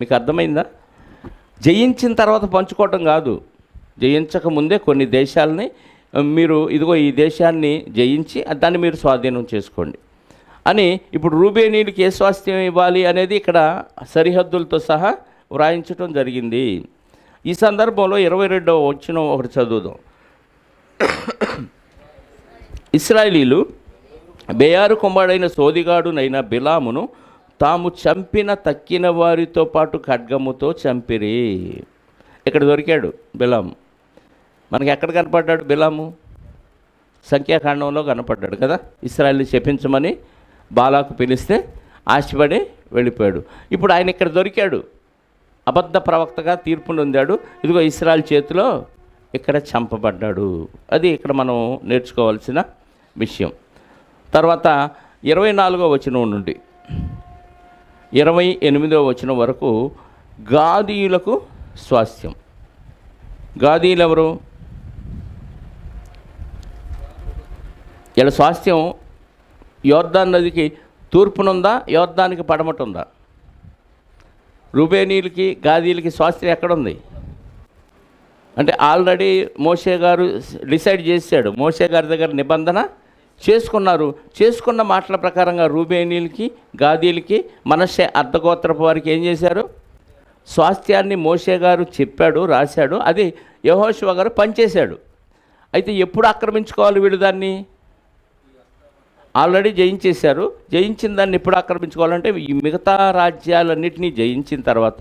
మీకు అర్థమైందా? జయించిన తర్వాత పంచుకోవటం కాదు, జయించకముందే కొన్ని దేశాలని మీరు ఇదిగో ఈ దేశాన్ని జయించి దాన్ని మీరు స్వాధీనం చేసుకోండి అని. ఇప్పుడు రూబేనీయులకి ఏ స్వాస్థ్యం ఇవ్వాలి అనేది ఇక్కడ సరిహద్దులతో సహా వ్రాయించడం జరిగింది. ఈ సందర్భంలో 22వ వచనం ఒకటి చదువుదాం. ఇశ్రాయేలీయులు బేయారు కుమారుడైన సోదిగాడునైన బిలామును తాము చంపిన తక్కిన వారితో పాటు ఖడ్గముతో చంపిరి. ఇక్కడ దొరికాడు బిలాము. మనకి ఎక్కడ కనపడ్డాడు బిలాము? సంఖ్యాకాండంలో కనపడ్డాడు కదా. ఇశ్రాయేలుని శపించమని బాలాకు పిలిస్తే ఆశపడి వెళ్ళిపోయాడు. ఇప్పుడు ఆయన ఇక్కడ దొరికాడు, అబద్ధ ప్రవక్తగా తీర్పు నొందాడు. ఇదిగో ఇశ్రాయేలు చేతిలో ఇక్కడ చంపబడ్డాడు. అది ఇక్కడ మనం నేర్చుకోవాల్సిన విషయం. తర్వాత 24వ వచనం నుండి 28వ వచనం వరకు గాదీయులకు స్వాస్థ్యం. గాదీయులు ఎవరు? వీళ్ళ స్వాస్థ్యం యోర్దాను నదికి తూర్పునుందా, యోర్దానికి పడమటుందా? రూబేనీయులకి గాదీయులకి స్వాస్థ్యం ఎక్కడుంది అంటే ఆల్రెడీ మోషే గారు డిసైడ్ చేశాడు. మోషే గారి దగ్గర నిబంధన చేసుకున్నారు. చేసుకున్న మాటల ప్రకారంగా రూబేనీయులకి గాదీయులకి మనష్షే అర్ధగోత్రపు వారికి ఏం చేశారు? స్వాస్థ్యాన్ని మోషే గారు చెప్పాడు, రాశాడు. అది యెహోషువ గారు పనిచేశాడు. అయితే ఎప్పుడు ఆక్రమించుకోవాలి వీళ్ళు దాన్ని? ఆల్రెడీ జయించేశారు. జయించిన దాన్ని ఎప్పుడు ఆక్రమించుకోవాలంటే ఈ మిగతా రాజ్యాలన్నింటినీ జయించిన తర్వాత,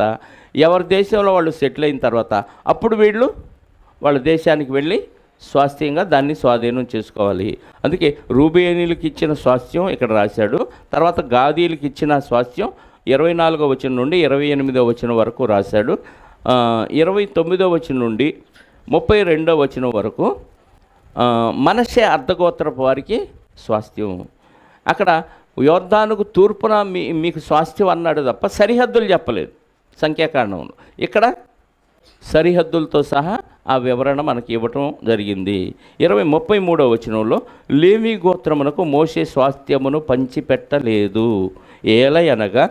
ఎవరి దేశంలో వాళ్ళు సెటిల్ అయిన తర్వాత అప్పుడు వీళ్ళు వాళ్ళ దేశానికి వెళ్ళి స్వాస్థ్యంగా దాన్ని స్వాధీనం చేసుకోవాలి. అందుకే రూబేనీయులకు ఇచ్చిన స్వాస్థ్యం ఇక్కడ రాశాడు. తర్వాత గాదీయులకు ఇచ్చిన స్వాస్థ్యం 24వ వచనం నుండి 28వ వచనం వరకు రాశాడు. 29వ వచనం నుండి 32వ వచనం వరకు మనష్షే అర్ధగోత్రపు వారికి స్వాస్థ్యం. అక్కడ యోర్దానుకు తూర్పున మీకు స్వాస్థ్యం అన్నాడు తప్ప సరిహద్దులు చెప్పలేదు సంఖ్యాకాండంలో. ఇక్కడ సరిహద్దులతో సహా ఆ వివరణ మనకి ఇవ్వటం జరిగింది. 33వ వచనంలో లేవి గోత్రమునకు మోషే స్వాస్థ్యమును పంచిపెట్టలేదు. ఏలయనగా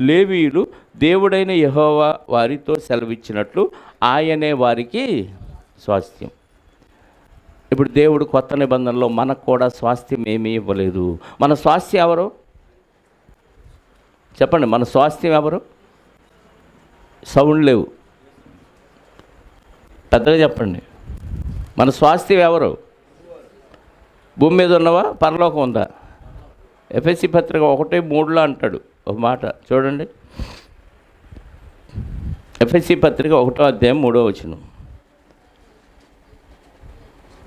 లేవీయులు దేవుడైన యెహోవా వారితో సెలవిచ్చినట్లు ఆయనే వారికి స్వాస్థ్యం. ఇప్పుడు దేవుడు కొత్త నిబంధనలో మనకు కూడా స్వాస్థ్యం ఏమీ ఇవ్వలేదు. మన స్వాస్థ్యం ఎవరు చెప్పండి? మన స్వాస్థ్యం ఎవరు? సౌండ్ లేవు, పెద్దగా చెప్పండి. మన స్వాస్థ్యం ఎవరు? భూమి మీద ఉన్నవా, పరలోకం ఉందా? ఎఫెసీ పత్రిక 1:3 అంటాడు ఒక మాట చూడండి. ఎఫెసీ పత్రిక 1:3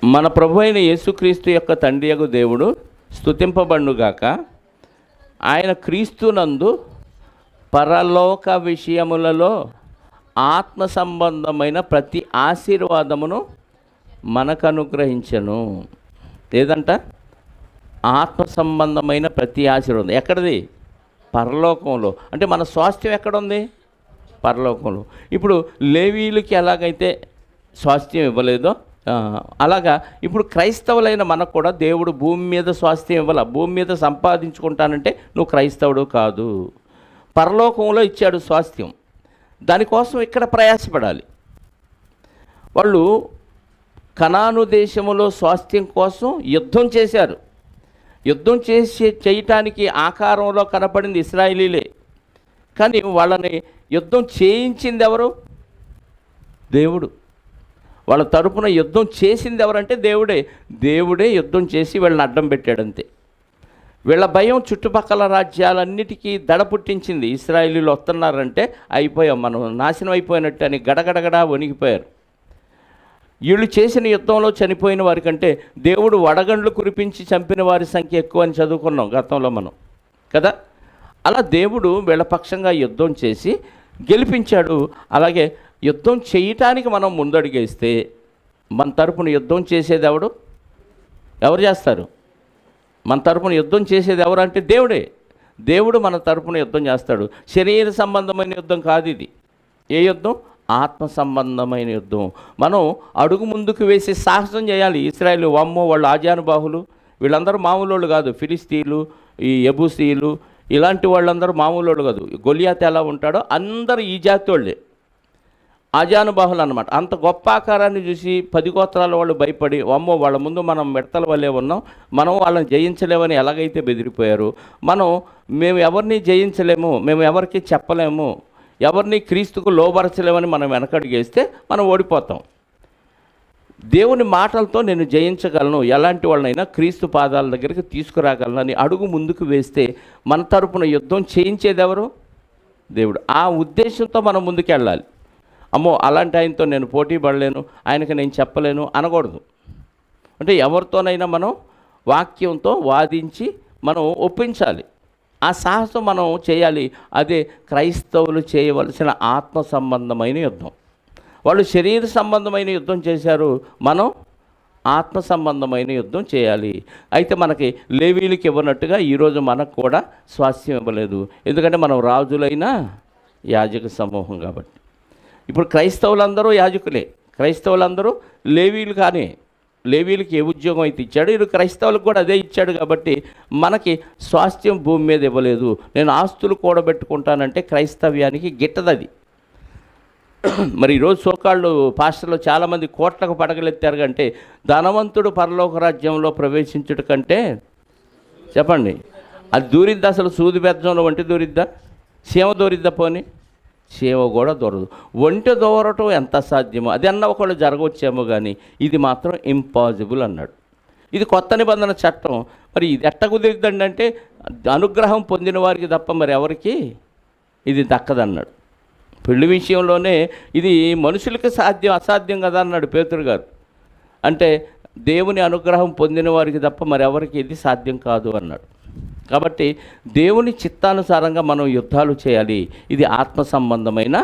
మన ప్రభు అయిన యేసుక్రీస్తు యొక్క తండ్రియగు దేవుడు స్తుతింపబడుగాక. ఆయన క్రీస్తునందు పరలోక విషయములలో ఆత్మ సంబంధమైన ప్రతి ఆశీర్వాదమును మనకు అనుగ్రహించను. ఏదంట? ఆత్మ సంబంధమైన ప్రతి ఆశీర్వాదం. ఎక్కడిది? పరలోకంలో. అంటే మన స్వాస్థ్యం ఎక్కడుంది? పరలోకంలో. ఇప్పుడు లేవీయులకి ఎలాగైతే స్వాస్థ్యం ఇవ్వలేదో అలాగా ఇప్పుడు క్రైస్తవులైన మనకు కూడా దేవుడు భూమి మీద స్వాస్థ్యం ఇవ్వాల. భూమి మీద సంపాదించుకుంటానంటే నువ్వు క్రైస్తవుడు కాదు. పరలోకంలో ఇచ్చాడు స్వాస్థ్యం. దానికోసం ఇక్కడ ప్రయాసపడాలి. వాళ్ళు కనాను దేశములో స్వాస్థ్యం కోసం యుద్ధం చేశారు. యుద్ధం చేయటానికి ఆకారంలో కనపడింది ఇశ్రాయేలీలే. కానీ వాళ్ళని యుద్ధం చేయించింది ఎవరు? దేవుడు. వాళ్ళ తరపున యుద్ధం చేసింది ఎవరంటే దేవుడే. దేవుడే యుద్ధం చేసి వీళ్ళని అడ్డం పెట్టాడంతే. వీళ్ళ భయం చుట్టుపక్కల రాజ్యాలన్నిటికీ దడ పుట్టించింది. ఇశ్రాయేలీలు వస్తున్నారంటే అయిపోయాం, మనం నాశనం అయిపోయినట్టు అని గడగడగడా వణిగిపోయారు. వీళ్ళు చేసిన యుద్ధంలో చనిపోయిన వారి కంటే దేవుడు వడగండ్లు కురిపించి చంపిన వారి సంఖ్య ఎక్కువ అని చదువుకున్నాం గతంలో మనం కదా. అలా దేవుడు వీళ్ళ పక్షంగా యుద్ధం చేసి గెలిపించాడు. అలాగే యుద్ధం చేయటానికి మనం ముందడుగేస్తే మన తరపున యుద్ధం చేసేది ఎవరు చేస్తారు? మన తరపున యుద్ధం చేసేది ఎవరు అంటే దేవుడే. దేవుడు మన తరపున యుద్ధం చేస్తాడు. శరీర సంబంధమైన యుద్ధం కాదు ఇది. ఏ యుద్ధం? ఆత్మ సంబంధమైన యుద్ధం. మనం అడుగు ముందుకు వేసి సాహసం చేయాలి. ఇశ్రాయేలు వమ్మో వాళ్ళు ఆజానుబాహులు, వీళ్ళందరూ మామూలు వాళ్ళు కాదు. ఫిలిస్తీన్లు, ఈ యెబూసీయులు ఇలాంటి వాళ్ళందరూ మామూలు వాళ్ళు కాదు. గొలియాత్ ఎలా ఉంటాడో అందరూ ఈ జాతి వాళ్ళే, ఆజానుబాహులు అన్నమాట. అంత గొప్ప ఆకారాన్ని చూసి 10 గోత్రాల వాళ్ళు భయపడి అమ్మో వాళ్ళ ముందు మనం మిడతల వల్లే ఉన్నాం, మనం వాళ్ళని జయించలేమని ఎలాగైతే బెదిరిపోయారు, మేము ఎవరిని జయించలేము, మేము ఎవరికి చెప్పలేము, ఎవరిని క్రీస్తుకు లోబరచలేమని మనం వెనకడుగేస్తే మనం ఓడిపోతాం. దేవుని మాటలతో నేను జయించగలను, ఎలాంటి వాళ్ళనైనా క్రీస్తు పాదాల దగ్గరికి తీసుకురాగలను అని అడుగు ముందుకు వేస్తే మన తరపున యుద్ధం చేయించేది ఎవరు? దేవుడు. ఆ ఉద్దేశంతో మనం ముందుకెళ్ళాలి. అమ్మో అలాంటి ఆయనతో నేను పోటీ పడలేను, ఆయనకి నేను చెప్పలేను అనకూడదు. అంటే ఎవరితోనైనా మనం వాక్యంతో వాదించి మనం ఒప్పించాలి. ఆ సాహసం మనం చేయాలి. అదే క్రైస్తవులు చేయవలసిన ఆత్మ సంబంధమైన యుద్ధం. వాళ్ళు శరీర సంబంధమైన యుద్ధం చేశారు, మనం ఆత్మ సంబంధమైన యుద్ధం చేయాలి. అయితే మనకి లేవీలకు ఇవ్వనట్టుగా ఈరోజు మనకు కూడా స్వాస్థ్యం ఇవ్వలేదు. ఎందుకంటే మనం రాజులైన యాజక సమూహం కాబట్టి. ఇప్పుడు క్రైస్తవులందరూ యాజకులే, క్రైస్తవులందరూ లేవీలు. కానీ లేవీలకి ఏ ఉద్యోగం అయితే ఇచ్చాడు, ఇది క్రైస్తవులకు కూడా అదే ఇచ్చాడు. కాబట్టి మనకి స్వాస్థ్యం భూమి మీద ఇవ్వలేదు. నేను ఆస్తులు కూడబెట్టుకుంటానంటే క్రైస్తవ్యానికి గిట్టదది. మరి ఈరోజు సోకాళ్ళు పాస్టర్లు చాలామంది కోట్లకు పడగలెత్తారు. కంటే ధనవంతుడు పరలోక రాజ్యంలో ప్రవేశించుట కంటే, చెప్పండి, అది దూరిద్దా? అసలు సూది బెజ్జంలో ఒంటి దూరిద్దా? సీమ దూరిద్దా? పోని సీమ కూడా దూరదు. ఒంటి దూరటం ఎంత సాధ్యమో అది అన్న ఒకళ్ళు జరగవచ్చేమో, కానీ ఇది మాత్రం ఇంపాసిబుల్ అన్నాడు. ఇది కొత్త నిబంధన చట్టం. మరి ఇది ఎట్ట కుదిరిద్దండి అంటే అనుగ్రహం పొందిన వారికి తప్ప మరి ఎవరికి ఇది దక్కదన్నాడు. పెళ్లి విషయంలోనే ఇది మనుషులకి అసాధ్యం కదా అన్నాడు పేతురు గారు. అంటే దేవుని అనుగ్రహం పొందిన వారికి తప్ప మరెవరికి ఇది సాధ్యం కాదు అన్నాడు. కాబట్టి దేవుని చిత్తానుసారంగా మనం యుద్ధాలు చేయాలి. ఇది ఆత్మ సంబంధమైన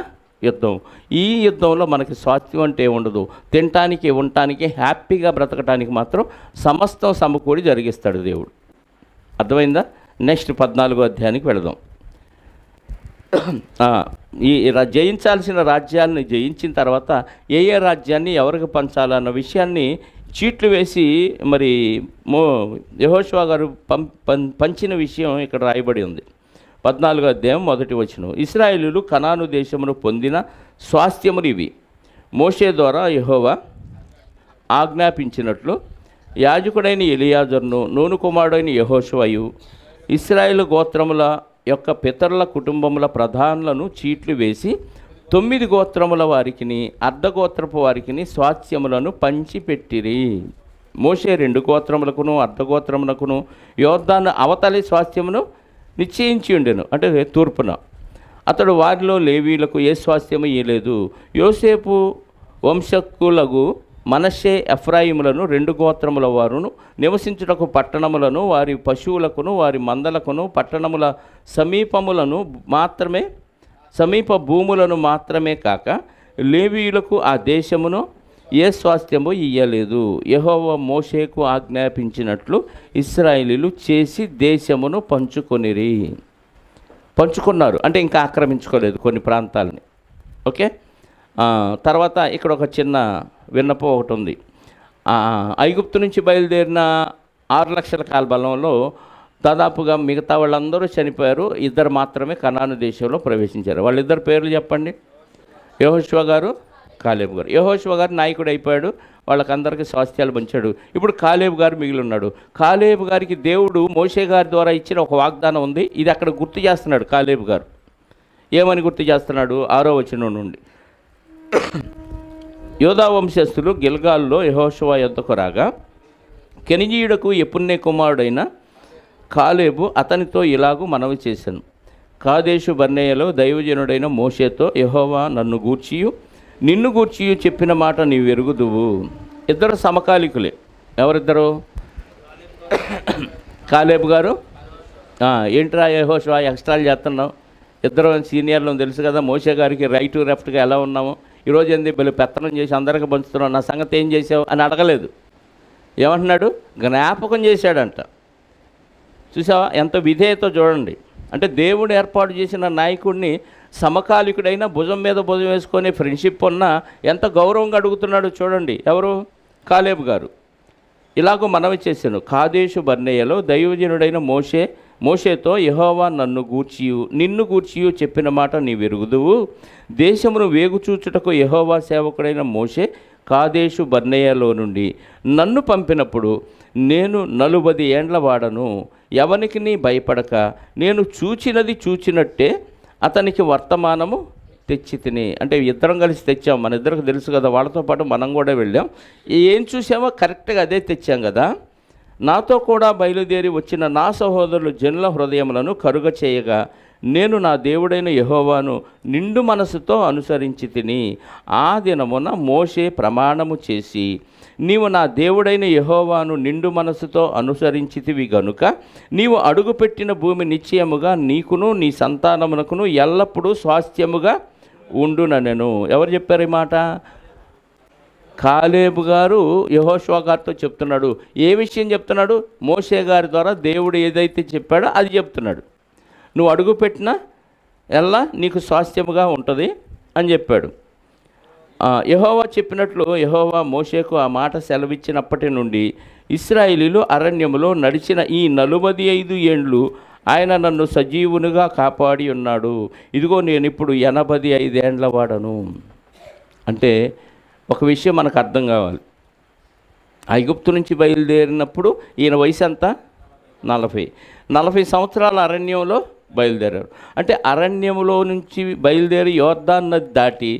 యుద్ధం. ఈ యుద్ధంలో మనకి స్వాస్థ్యం అంటే ఉండదు. తినటానికి, ఉండటానికి, హ్యాపీగా బ్రతకటానికి మాత్రం సమస్తం సమకూడి జరిగిస్తాడు దేవుడు. అర్థమైందా? నెక్స్ట్ 14వ అధ్యాయానికి వెళదాం. ఈ జయించాల్సిన రాజ్యాన్ని జయించిన తర్వాత ఏ రాజ్యాన్ని ఎవరికి పంచాలన్న విషయాన్ని చీట్లు వేసి మరి యెహోషువ గారు పంచిన విషయం ఇక్కడ రాయబడి ఉంది. 14వ అధ్యాయం 1వ వచనం. ఇశ్రాయేలీయులు కనాను దేశమును పొందిన స్వాస్థ్యములు ఇవి. మోషే ద్వారా యెహోవా ఆజ్ఞాపించినట్లు యాజకుడైన ఎలియాజరును, నూను కుమారుడైన యెహోషువయు ఇశ్రాయేలు గోత్రముల యొక్క పితరుల కుటుంబముల ప్రధానులను చీట్లు వేసి 9 గోత్రముల వారికిని, అర్ధగోత్రపు వారికిని స్వాస్థ్యములను పంచిపెట్టిరి. మోషే 2 గోత్రములకును అర్ధగోత్రములకును యోర్దాను అవతలి స్వాస్థ్యమును నిశ్చయించి ఉండెను, అంటే తూర్పున. అతడు వారిలో లేవీలకు ఏ స్వాస్థ్యము ఇయ్యలేదు. యోసేపు వంశకులకు మనష్షే ఎఫ్రాయిములను 2 గోత్రముల వారును నివసించుటకు పట్టణములను, వారి పశువులకును, వారి మందలకును, పట్టణముల సమీప భూములను మాత్రమే కాక లేవీయులకు ఆ దేశమును ఏ స్వాస్థ్యము ఇయ్యలేదు. యెహోవా మోషేకు ఆజ్ఞాపించినట్లు ఇశ్రాయేలీయులు చేసి దేశమును పంచుకున్నారు. అంటే ఇంకా ఆక్రమించుకోలేదు కొన్ని ప్రాంతాలని. ఓకే. తర్వాత ఇక్కడ ఒక చిన్న విన్నపం ఒకటి ఉంది. ఐగుప్తు నుంచి బయలుదేరిన 6 లక్షల కాల్బలంలో దాదాపుగా మిగతా వాళ్ళందరూ చనిపోయారు. 2 మాత్రమే కనాను దేశంలో ప్రవేశించారు. వాళ్ళిద్దరు పేర్లు చెప్పండి. యెహోషువ గారు, కాలేబు గారు. యెహోషువ గారు నాయకుడు అయిపోయాడు, వాళ్ళకందరికీ స్వాస్థ్యాలు పంచాడు. ఇప్పుడు కాలేబు గారు మిగిలి ఉన్నాడు. కాలేబు గారికి దేవుడు మోషే గారి ద్వారా ఇచ్చిన ఒక వాగ్దానం ఉంది. ఇది అక్కడ గుర్తు చేస్తున్నాడు కాలేబు గారు. ఏమని గుర్తు చేస్తున్నాడు? 6వ వచనం నుండి. యోధా వంశస్థులు గిల్గాల్లో యెహోషువ యొద్దకు రాగా కెనజీయుడకు యెఫున్నె కుమారుడైన కాలేబు అతనితో ఇలాగూ మనవి చేశాను. కాదేషు బర్నేయలో దైవజనుడైన మోషేతో యెహోవా నన్ను గూర్చియు నిన్ను గూర్చియు చెప్పిన మాట నీవు ఎరుగుదువు. ఇద్దరు సమకాలికులే. ఎవరిద్దరు? కాలేబు గారు. ఏంట్రా యెహోషువ ఎక్స్ట్రాలు చేస్తున్నావు? ఇద్దరు సీనియర్లు తెలుసు కదా. మోషే గారికి రైట్ లెఫ్ట్గా ఎలా ఉన్నాము. ఈరోజు ఏంది బలి పెత్తనం చేసి అందరికీ పంచుతున్నావు, నా సంగతి ఏం చేసావు అని అడగలేదు. ఏమంటున్నాడు? జ్ఞాపకం చేశాడంట. చూసావా ఎంత విధేయత చూడండి. అంటే దేవుడు ఏర్పాటు చేసిన నాయకుడిని సమకాలికుడైన భుజం మీద భుజం వేసుకొని ఫ్రెండ్షిప్ ఉన్న ఎంత గౌరవంగా అడుగుతున్నాడు చూడండి. ఎవరు? కాలేబు గారు. ఇలాగూ మనవి చేశాను. కాదేషు బర్నేయలో దైవజనుడైన మోషేతో యెహోవా నన్ను గూర్చియు నిన్ను గూర్చియు చెప్పిన మాట నీవు ఎరుగుదువు. దేశమును వేగుచూచుటకు యెహోవా సేవకుడైన మోషే కాదేషు బర్నేయలో నుండి నన్ను పంపినప్పుడు నేను 40 ఏండ్ల వాడను. ఎవనికి నీ భయపడక నేను చూచినది చూచినట్టే అతనికి వర్తమానము తెచ్చి తిని, అంటే ఇద్దరం కలిసి తెచ్చాం, మన ఇద్దరికి తెలుసు కదా, వాళ్ళతో పాటు మనం కూడా వెళ్ళాం. ఏం చూసామో కరెక్ట్గా అదే తెచ్చాం కదా. నాతో కూడా బయలుదేరి వచ్చిన నా సహోదరులు జనుల హృదయములను కరుగ చేయగా నేను నా దేవుడైన యెహోవాను నిండు మనసుతో అనుసరించి తిని, ఆ దినమున మోషే ప్రమాణము చేసి, నీవు నా దేవుడైన యెహోవాను నిండు మనసుతో అనుసరించితివి గనుక నీవు అడుగుపెట్టిన భూమి నిశ్చయముగా నీకును నీ సంతానమునకును ఎల్లప్పుడూ స్వాస్థ్యముగా ఉండుననెను. ఎవరు చెప్పారు ఈ మాట? కాలేబు గారు యెహోషువ గారితో చెప్తున్నాడు. ఏ విషయం చెప్తున్నాడు? మోషే గారి ద్వారా దేవుడు ఏదైతే చెప్పాడో అది చెప్తున్నాడు. నువ్వు అడుగుపెట్టిన ఎల్లా నీకు స్వాస్థ్యముగా ఉంటుంది అని చెప్పాడు. యెహోవా చెప్పినట్లు యెహోవా మోషేకు ఆ మాట సెలవిచ్చినప్పటి నుండి ఇశ్రాయేలీయులు అరణ్యములో నడిచిన ఈ 45 ఏండ్లు ఆయన నన్ను సజీవునిగా కాపాడి ఉన్నాడు. ఇదిగో నేను ఇప్పుడు 85 ఏండ్ల వాడను. అంటే ఒక విషయం మనకు అర్థం కావాలి. ఐగుప్తు నుంచి బయలుదేరినప్పుడు ఈయన వయసు ఎంత? 40 సంవత్సరాల అరణ్యంలో బయలుదేరారు. అంటే అరణ్యంలో నుంచి బయలుదేరి యోర్దాను నది దాటి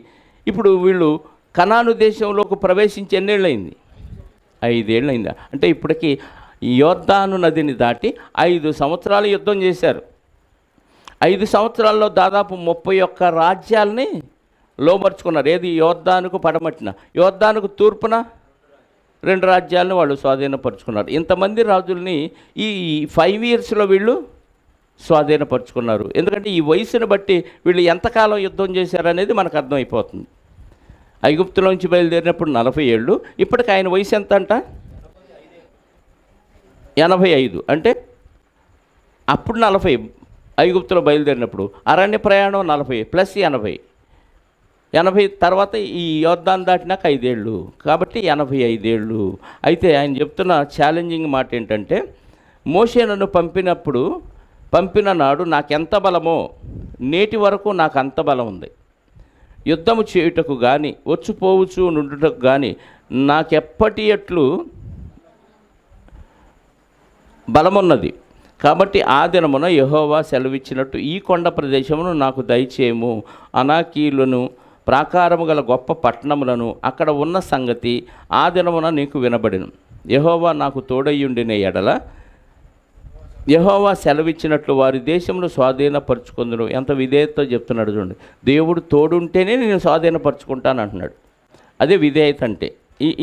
ఇప్పుడు వీళ్ళు కనాను దేశంలోకి ప్రవేశించి ఎన్నేళ్ళయింది? 5 ఏళ్ళు అయిందా? అంటే ఇప్పటికీ యోర్దాను నదిని దాటి 5 సంవత్సరాలు యుద్ధం చేశారు. 5 సంవత్సరాల్లో దాదాపు 31 రాజ్యాలని లోపరుచుకున్నారు. ఏది? యోర్దానుకు పడమటిన, యోర్దానుకు తూర్పున 2 రాజ్యాలను వాళ్ళు స్వాధీనపరుచుకున్నారు. ఇంతమంది రాజుల్ని ఈ 5 ఇయర్స్లో వీళ్ళు స్వాధీనపరుచుకున్నారు. ఎందుకంటే ఈ వయసును బట్టి వీళ్ళు ఎంతకాలం యుద్ధం చేశారనేది మనకు అర్థమైపోతుంది. ఐగుప్తులో నుంచి బయలుదేరినప్పుడు 40 ఏళ్ళు, ఇప్పటికి ఆయన వయసు ఎంత అంట? 85. అంటే అప్పుడు 40 ఐగుప్తులో బయలుదేరినప్పుడు, అరణ్య ప్రయాణం 40 ప్లస్ 80 తర్వాత ఈ యోర్దాను దాటినాక 5 ఏళ్ళు, కాబట్టి 85 ఏళ్ళు. అయితే ఆయన చెప్తున్న ఛాలెంజింగ్ మాట ఏంటంటే, మోషే నన్ను పంపిన నాడు నాకెంత బలమో నేటి వరకు నాకు అంత బలం ఉంది. యుద్ధము చేయుటకు కానీ వచ్చిపోవచ్చు నుండుటకు కానీ నాకెప్పటి ఎట్లు బలమున్నది. కాబట్టి ఆ దినమున యెహోవా సెలవిచ్చినట్టు ఈ కొండ ప్రదేశమును నాకు దయచేయము. అనాకీలను ప్రాకారము గల గొప్ప పట్టణములను అక్కడ ఉన్న సంగతి ఆ దినమున నీకు వినబడిను. యెహోవా నాకు తోడయ్యుండిన ఎడల యెహోవా సెలవిచ్చినట్లు వారి దేశంలో స్వాధీనపరుచుకుందును. ఎంత విధేయతతో చెప్తున్నాడు చూడండి. దేవుడు తోడుంటేనే నేను స్వాధీనపరుచుకుంటాను అంటున్నాడు. అదే విధేయత అంటే.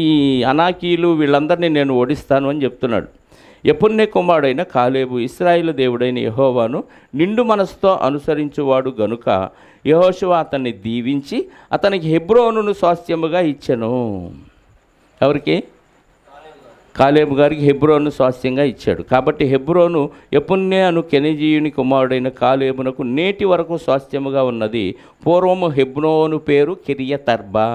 ఈ అనాకీలు వీళ్ళందరినీ నేను ఓడిస్తాను అని చెప్తున్నాడు. యెఫున్నె కుమారుడైన కాలేబు ఇశ్రాయేలు దేవుడైన యెహోవాను నిండు మనసుతో అనుసరించువాడు గనుక యెహోషువ అతన్ని దీవించి అతనికి హెబ్రోనును స్వాస్థ్యముగా ఇచ్చెను. ఎవరికి? కాలేబు గారికి హెబ్రోను స్వాస్థ్యంగా ఇచ్చాడు. కాబట్టి హెబ్రోను యెఫున్నె అను కెనెజీయుని కుమారుడైన కాలేబునకు నేటి వరకు స్వాస్థ్యముగా ఉన్నది. పూర్వము హెబ్రోను పేరు కిరియతర్బా.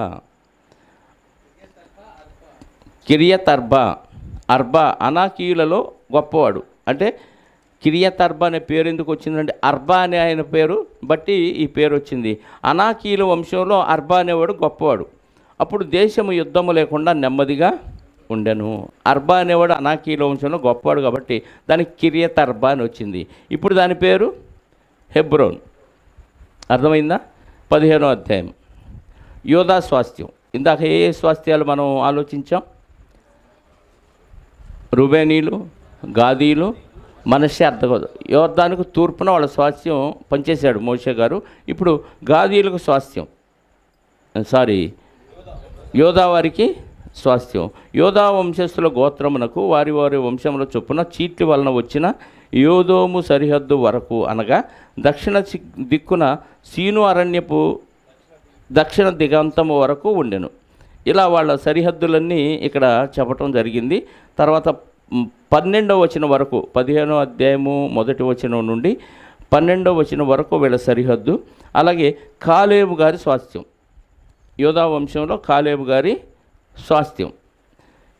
అర్బా అనాకీయులలో గొప్పవాడు. అంటే కిరియతర్బా అనే పేరు ఎందుకు వచ్చిందంటే అర్బా అనే ఆయన పేరు బట్టి ఈ పేరు వచ్చింది. అనాకీయుల వంశంలో అర్బా అనేవాడు గొప్పవాడు. అప్పుడు దేశము యుద్ధము లేకుండా నెమ్మదిగా ఉండెను. అర్బా అనేవాడు అనాకీయుల వంశంలో గొప్పవాడు కాబట్టి దానికి కిరియతర్బా అని వచ్చింది. ఇప్పుడు దాని పేరు హెబ్రోన్. అర్థమైందా? 15వ అధ్యాయం యోధా స్వాస్థ్యం. ఇందాక ఏ స్వాస్థ్యాలు మనం ఆలోచించాం? రూబేనీలు, గాదీలు, మనష్షే, అర్థగోదు. యోర్దానుకు తూర్పున వాళ్ళ స్వాస్థ్యం పనిచేశాడు మోషే గారు. ఇప్పుడు గాదీలకు స్వాస్థ్యం, యోధా వారికి స్వాస్థ్యం. యోధా వంశస్థుల గోత్రమునకు వారి వారి వంశముల చొప్పున చీట్ల వలన వచ్చిన యోదోము సరిహద్దు వరకు, అనగా దక్షిణ దిక్కున సీను అరణ్యపు దక్షిణ దిగంతము వరకు ఉండెను. ఇలా వాళ్ళ సరిహద్దులన్నీ ఇక్కడ చెప్పటం జరిగింది. తర్వాత 12వ వచనం వరకు, 15వ అధ్యాయము 1వ వచనం నుండి 12వ వచనం వరకు వీళ్ళ సరిహద్దు. అలాగే కాలేబు గారి స్వాస్థ్యం, యోధా వంశంలో కాలేబు గారి స్వాస్థ్యం.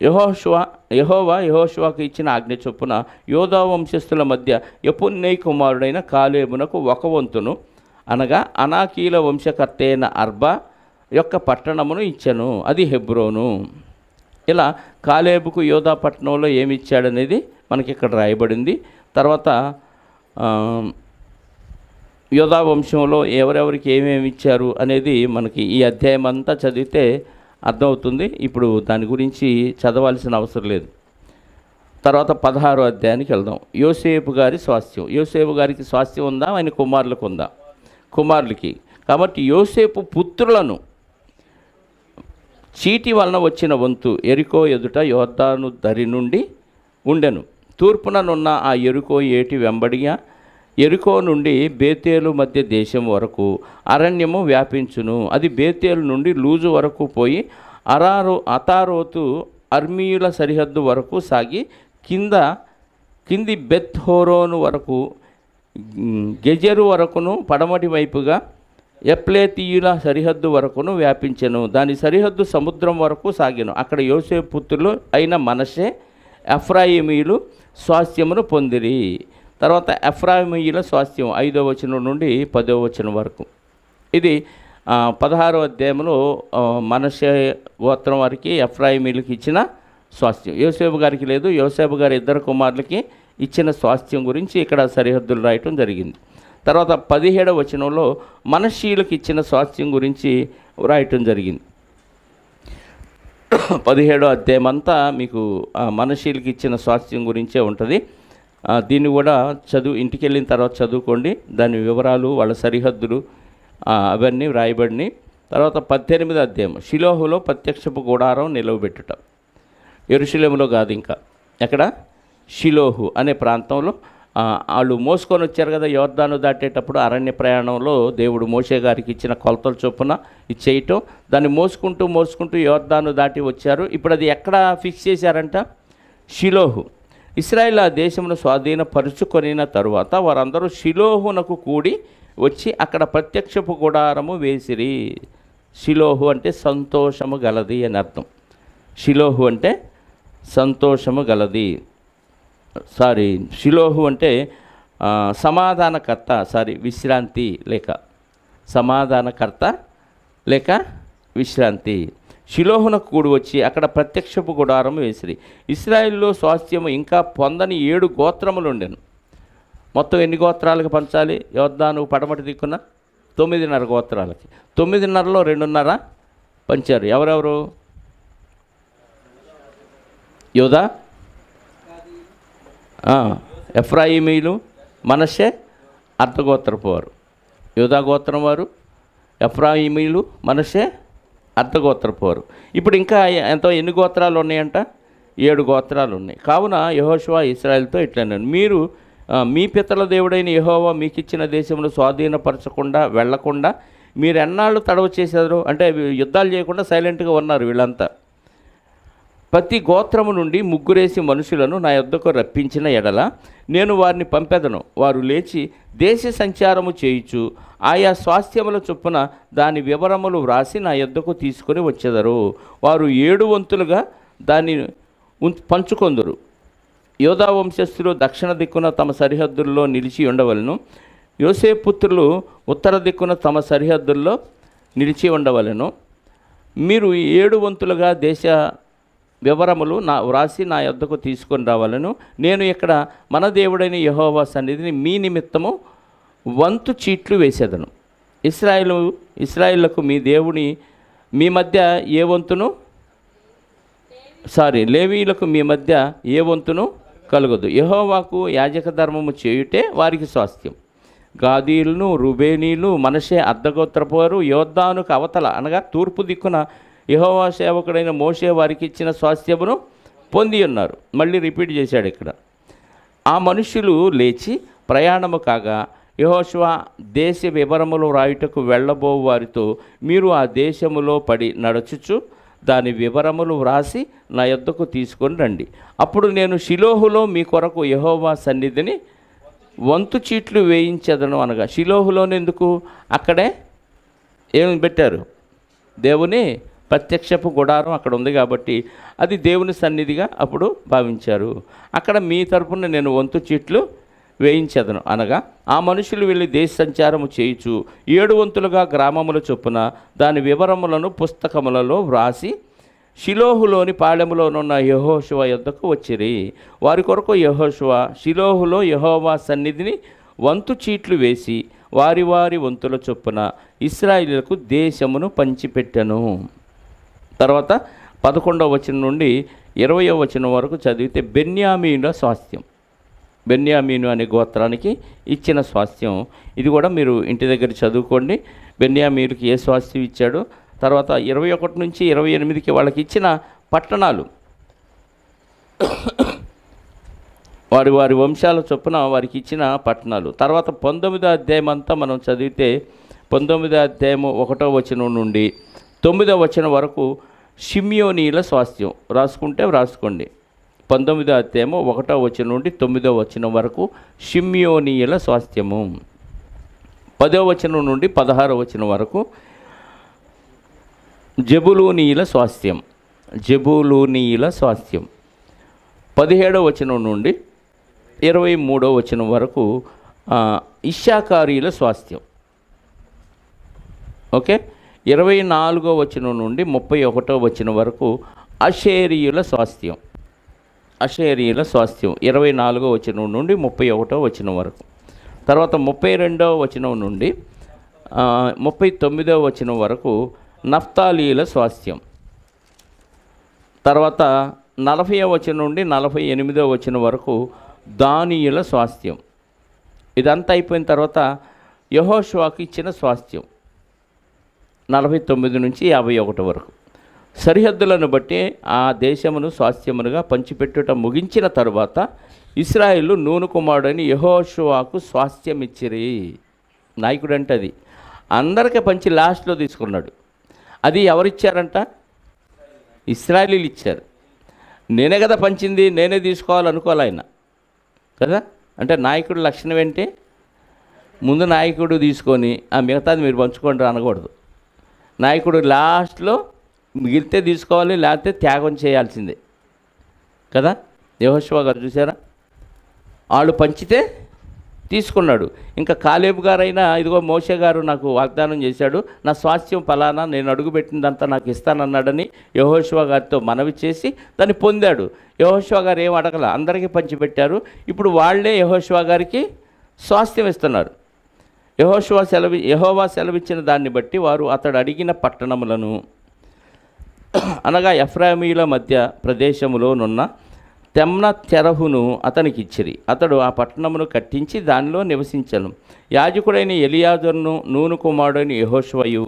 యెహోవా యెహోషువకు ఇచ్చిన ఆజ్ఞ చొప్పున యోధా వంశస్థుల మధ్య యెఫున్నె కుమారుడైన కాలేబునకు 1 వంతును, అనగా అనాకీల వంశకర్త అయిన అర్బా యొక్క పట్టణమును ఇచ్చెను. అది హెబ్రోను. ఇలా కాలేబుకు యోధా పట్టణంలో ఏమి ఇచ్చాడనేది మనకి ఇక్కడ రాయబడింది. తర్వాత యోధా వంశంలో ఎవరెవరికి ఏమేమి ఇచ్చారు అనేది మనకి ఈ అధ్యాయం అంతా చదివితే అర్థమవుతుంది. ఇప్పుడు దాని గురించి చదవాల్సిన అవసరం లేదు. తర్వాత 16వ అధ్యాయానికి వెళ్దాం. యోసేపు గారి స్వాస్థ్యం. యోసేపు గారికి స్వాస్థ్యం ఉందా? ఆయన కుమారులకు ఉందా? కుమారులకి. కాబట్టి యోసేపు పుత్రులను చీటి వలన వచ్చిన వంతు ఎరికో ఎదుట యోర్దాను దరి నుండి ఉండెను. తూర్పుననున్న ఆ ఎరికో ఏటి వెంబడిగా ఎరికో నుండి బేతేలు మధ్య దేశం వరకు అరణ్యము వ్యాపించును. అది బేతేలు నుండి లూజు వరకు పోయి అతారోతు అర్మీయుల సరిహద్దు వరకు సాగి కింది బెత్ హోరోను వరకు గెజెరు వరకును పడమటి వైపుగా ఎప్లేతీయుల సరిహద్దు వరకును వ్యాపించెను. దాని సరిహద్దు సముద్రం వరకు సాగెను. అక్కడ యోసేపు పుత్రులు అయిన మనషే ఎఫ్రాయిమీయులు స్వాస్థ్యమును పొందిరి. తర్వాత ఎఫ్రాయిమీయుల స్వాస్థ్యం 5వ వచనం నుండి 10వ వచనం వరకు. ఇది 16వ అధ్యాయంలో మనషే గోత్రం వారికి ఎఫ్రాయిమీయులకి ఇచ్చిన స్వాస్థ్యం. యోసేపు గారికి లేదు. యోసేపు గారి 2 కుమారులకి ఇచ్చిన స్వాస్థ్యం గురించి ఇక్కడ సరిహద్దులు రాయటం జరిగింది. తర్వాత 17వ వచనంలో మనషీయులకు ఇచ్చిన స్వాస్థ్యం గురించి రాయటం జరిగింది. 17వ అధ్యాయం అంతా మీకు మనషీయులకు ఇచ్చిన స్వాస్థ్యం గురించే ఉంటుంది. దీన్ని కూడా ఇంటికి వెళ్ళిన తర్వాత చదువుకోండి. దాని వివరాలు, వాళ్ళ సరిహద్దులు అవన్నీ వ్రాయబడినాయి. తర్వాత 18వ అధ్యాయం షిలోహులో ప్రత్యక్షపు గుడారం నిలవబెట్టుట. యెరూషలేములో కాదు, ఇంకా ఎక్కడ, షిలోహు అనే ప్రాంతంలో వాళ్ళు మోసుకొని వచ్చారు కదా యోర్దాను దాటేటప్పుడు. అరణ్య ప్రయాణంలో దేవుడు మోషే గారికి ఇచ్చిన కొలతల చొప్పున ఇది చేయటం, దాన్ని మోసుకుంటూ యోర్దాను దాటి వచ్చారు. ఇప్పుడు అది ఎక్కడ ఫిక్స్ చేశారంట? షిలోహు. ఇశ్రాయేల్ ఆ దేశమును స్వాధీనపరుచుకొనిన తరువాత వారందరూ షిలోహునకు కూడి వచ్చి అక్కడ ప్రత్యక్షపు గుడారము వేసిరి. షిలోహు అంటే సంతోషము గలది అని అర్థం. షిలోహు అంటే సంతోషము గలది. షిలోహు అంటే సమాధానకర్త, విశ్రాంతి లేక సమాధానకర్త లేక విశ్రాంతి. షిలోహునకు కూడి వచ్చి అక్కడ ప్రత్యక్షపు గుడారం వేసిరి. ఇశ్రాయేల్లో స్వాస్థ్యము ఇంకా పొందని 7 గోత్రములు ఉండెను. మొత్తం ఎన్ని గోత్రాలకు పంచాలి? యోర్దాను పడమటి దిక్కున 9.5 గోత్రాలకి. 9.5లో 2.5 పంచారు. ఎవరెవరు? యోధా, ఎఫ్రాయిమీలు, మనషే అర్ధగోత్రపు వారు. యోధా గోత్రం వారు, ఎఫ్రాయిమీలు, మనషే అర్ధగోత్రపు వారు. ఇప్పుడు ఇంకా ఎన్ని గోత్రాలు ఉన్నాయంట? 7 గోత్రాలు ఉన్నాయి. కావున యెహోషువ ఇశ్రాయేలుతో ఇట్లన్నాడు, మీరు మీ పితరుల దేవుడైన యెహోవా మీకు ఇచ్చిన దేశంలో స్వాధీనపరచకుండా వెళ్లకుండా మీరు ఎన్నాళ్ళు తడవ చేశారు? అంటే యుద్ధాలు చేయకుండా సైలెంట్గా ఉన్నారు వీళ్ళంతా. ప్రతి గోత్రము నుండి 3 మనుషులను నా యొద్దకు రప్పించిన ఎడల నేను వారిని పంపెదను. వారు లేచి దేశ సంచారము చేయుచు ఆయా స్వాస్థ్యముల చొప్పున దాని వివరములు వ్రాసి నా యొద్దకు తీసుకొని వచ్చెదరు. వారు 7 వంతులుగా దాన్ని పంచుకొందురు. యోధా వంశస్థులు దక్షిణ దిక్కున తమ సరిహద్దుల్లో నిలిచి ఉండవలను. యోసేపు పుత్రులు ఉత్తర దిక్కున తమ సరిహద్దుల్లో నిలిచి ఉండవలను. మీరు 7 వంతులుగా దేశ వివరములు వ్రాసి నా యొద్దకు తీసుకొని రావాలను. నేను ఇక్కడ మన దేవుడైన యెహోవా సన్నిధిని మీ నిమిత్తము వంతు చీట్లు వేసేదను. ఇశ్రాయేలులకు మీ దేవుని మీ మధ్య ఏ వంతును లేవీయులకు మీ మధ్య ఏ వంతును కలగదు. యెహోవాకు యాజక ధర్మము చేయుటే వారికి స్వాస్థ్యం. గాదీయులను, రూబేనీలు, మనషే అర్ధగోత్రపు వారు యోర్దానుకు అవతల అనగా తూర్పు దిక్కున యెహోవా సేవకుడైన మోషే వారికి ఇచ్చిన స్వాస్థ్యమును పొంది ఉన్నారు. మళ్ళీ రిపీట్ చేశాడు ఇక్కడ. ఆ మనుషులు లేచి ప్రయాణము కాగా యెహోషువ దేశ వివరములు రాయుటకు వెళ్ళబో వారితో మీరు ఆ దేశములో పడి నడుచుచు దాని వివరములు వ్రాసి నా యొద్దకు తీసుకొని రండి. అప్పుడు నేను షిలోహులో మీ కొరకు యెహోవా సన్నిధిని వంతు చీట్లు వేయించదను అనగా. షిలోహులోనెందుకు? అక్కడే ఏమి పెట్టారు? దేవుని ప్రత్యక్షపు గుడారం అక్కడ ఉంది కాబట్టి అది దేవుని సన్నిధిగా అప్పుడు భావించారు. అక్కడ మీ తరపున నేను వంతు చీట్లు వేయించదను అనగా ఆ మనుషులు వెళ్ళి దేశ సంచారము చేయుచు 7 వంతులుగా గ్రామముల చొప్పున దాని వివరములను పుస్తకములలో వ్రాసి షిలోహులోని పాళెములోనున్న యెహోషువ యొద్దకు వచ్చిరి. వారి కొరకు యెహోషువ షిలోహులో యెహోవా సన్నిధిని వంతు చీట్లు వేసి వారి వారి వంతుల చొప్పున ఇశ్రాయేలులకు దేశమును పంచిపెట్టెను. తర్వాత 11వ వచనం నుండి 20వ వచనం వరకు చదివితే బెన్యామీనుల స్వాస్థ్యం, బెన్యామీను అనే గోత్రానికి ఇచ్చిన స్వాస్థ్యం. ఇది కూడా మీరు ఇంటి దగ్గర చదువుకోండి. బెన్యామీనుకి ఏ స్వాస్థ్యం ఇచ్చాడో, తర్వాత 21 నుంచి 28కి వాళ్ళకి ఇచ్చిన పట్టణాలు, వారి వారి వంశాల చొప్పున వారికి ఇచ్చిన పట్టణాలు. తర్వాత 19వ అధ్యాయం అంతా మనం చదివితే 19వ అధ్యాయం 1వ వచనం నుండి 9వ వచనం వరకు షిమ్యోనీల స్వాస్థ్యం. రాసుకుంటే రాసుకోండి. 19వ అధ్యాయం 1వ వచనం నుండి 9వ వచనం వరకు షిమ్యోనీయుల స్వాస్థ్యము. 10వ వచనం నుండి 16వ వచనం వరకు జెబులూనీయుల స్వాస్థ్యం, జెబులూనీయుల స్వాస్థ్యం. 17వ వచనం నుండి 23వ వచనం వరకు ఇశ్శాఖారీయుల స్వాస్థ్యం. ఓకే. 24వ వచనం నుండి 31వ వచనం వరకు అషేరీయుల స్వాస్థ్యం, అషేరీయుల స్వాస్థ్యం 24వ వచనం నుండి 31వ వచనం వరకు. తర్వాత 32వ వచనం నుండి 39వ వచనం వరకు నఫ్తాలీయుల స్వాస్థ్యం. తర్వాత 40వ వచనం నుండి 48వ వచనం వరకు దానీయుల స్వాస్థ్యం. ఇదంతా అయిపోయిన తర్వాత యెహోషువకు ఇచ్చిన స్వాస్థ్యం 49 నుంచి 51 వరకు. సరిహద్దులను బట్టి ఆ దేశమును స్వాస్థ్యమునుగా పంచిపెట్టుట ముగించిన తరువాత ఇశ్రాయేలు నూను కుమారుడని యెహోషువకు స్వాస్థ్యం ఇచ్చిరి. నాయకుడు అంటే అది అందరికీ పంచి లాస్ట్లో తీసుకున్నాడు. అది ఎవరిచ్చారంట? ఇశ్రాయేలీలు ఇచ్చారు. నేనే కదా పంచింది, నేనే తీసుకోవాలనుకోవాలి ఆయన కదా. అంటే నాయకుడు లక్షణం ఏంటి? ముందు నాయకుడు తీసుకొని ఆ మిగతాది మీరు పంచుకోండి అనకూడదు. నాయకుడు లాస్ట్లో మిగిలితే తీసుకోవాలి, లేకపోతే త్యాగం చేయాల్సిందే కదా. యెహోషువ గారు చూసారా, వాళ్ళు పంచితే తీసుకున్నాడు. ఇంకా కాలేబు గారైనా ఇదిగో మోషే గారు నాకు వాగ్దానం చేశాడు, నా స్వాస్థ్యం ఫలానా, నేను అడుగుపెట్టిందంతా నాకు ఇస్తానన్నాడని యెహోషువ గారితో మనవి చేసి దాన్ని పొందాడు. యెహోషువ గారు ఏం అడగల, అందరికీ పంచిపెట్టారు. ఇప్పుడు వాళ్ళే యెహోషువ గారికి స్వాస్థ్యం ఇస్తున్నారు. యెహోవా సెలవిచ్చిన దాన్ని బట్టి వారు అతడు అడిగిన పట్టణములను, అనగా ఎఫ్రాయిమీయుల మధ్య ప్రదేశములోనున్న తెమ్న తెరహును అతనికి ఇచ్చిరి. అతడు ఆ పట్టణమును కట్టించి దానిలో నివసించను. యాజకుడైన ఎలియాజరును నూను కుమారుడైన యెహోషువయు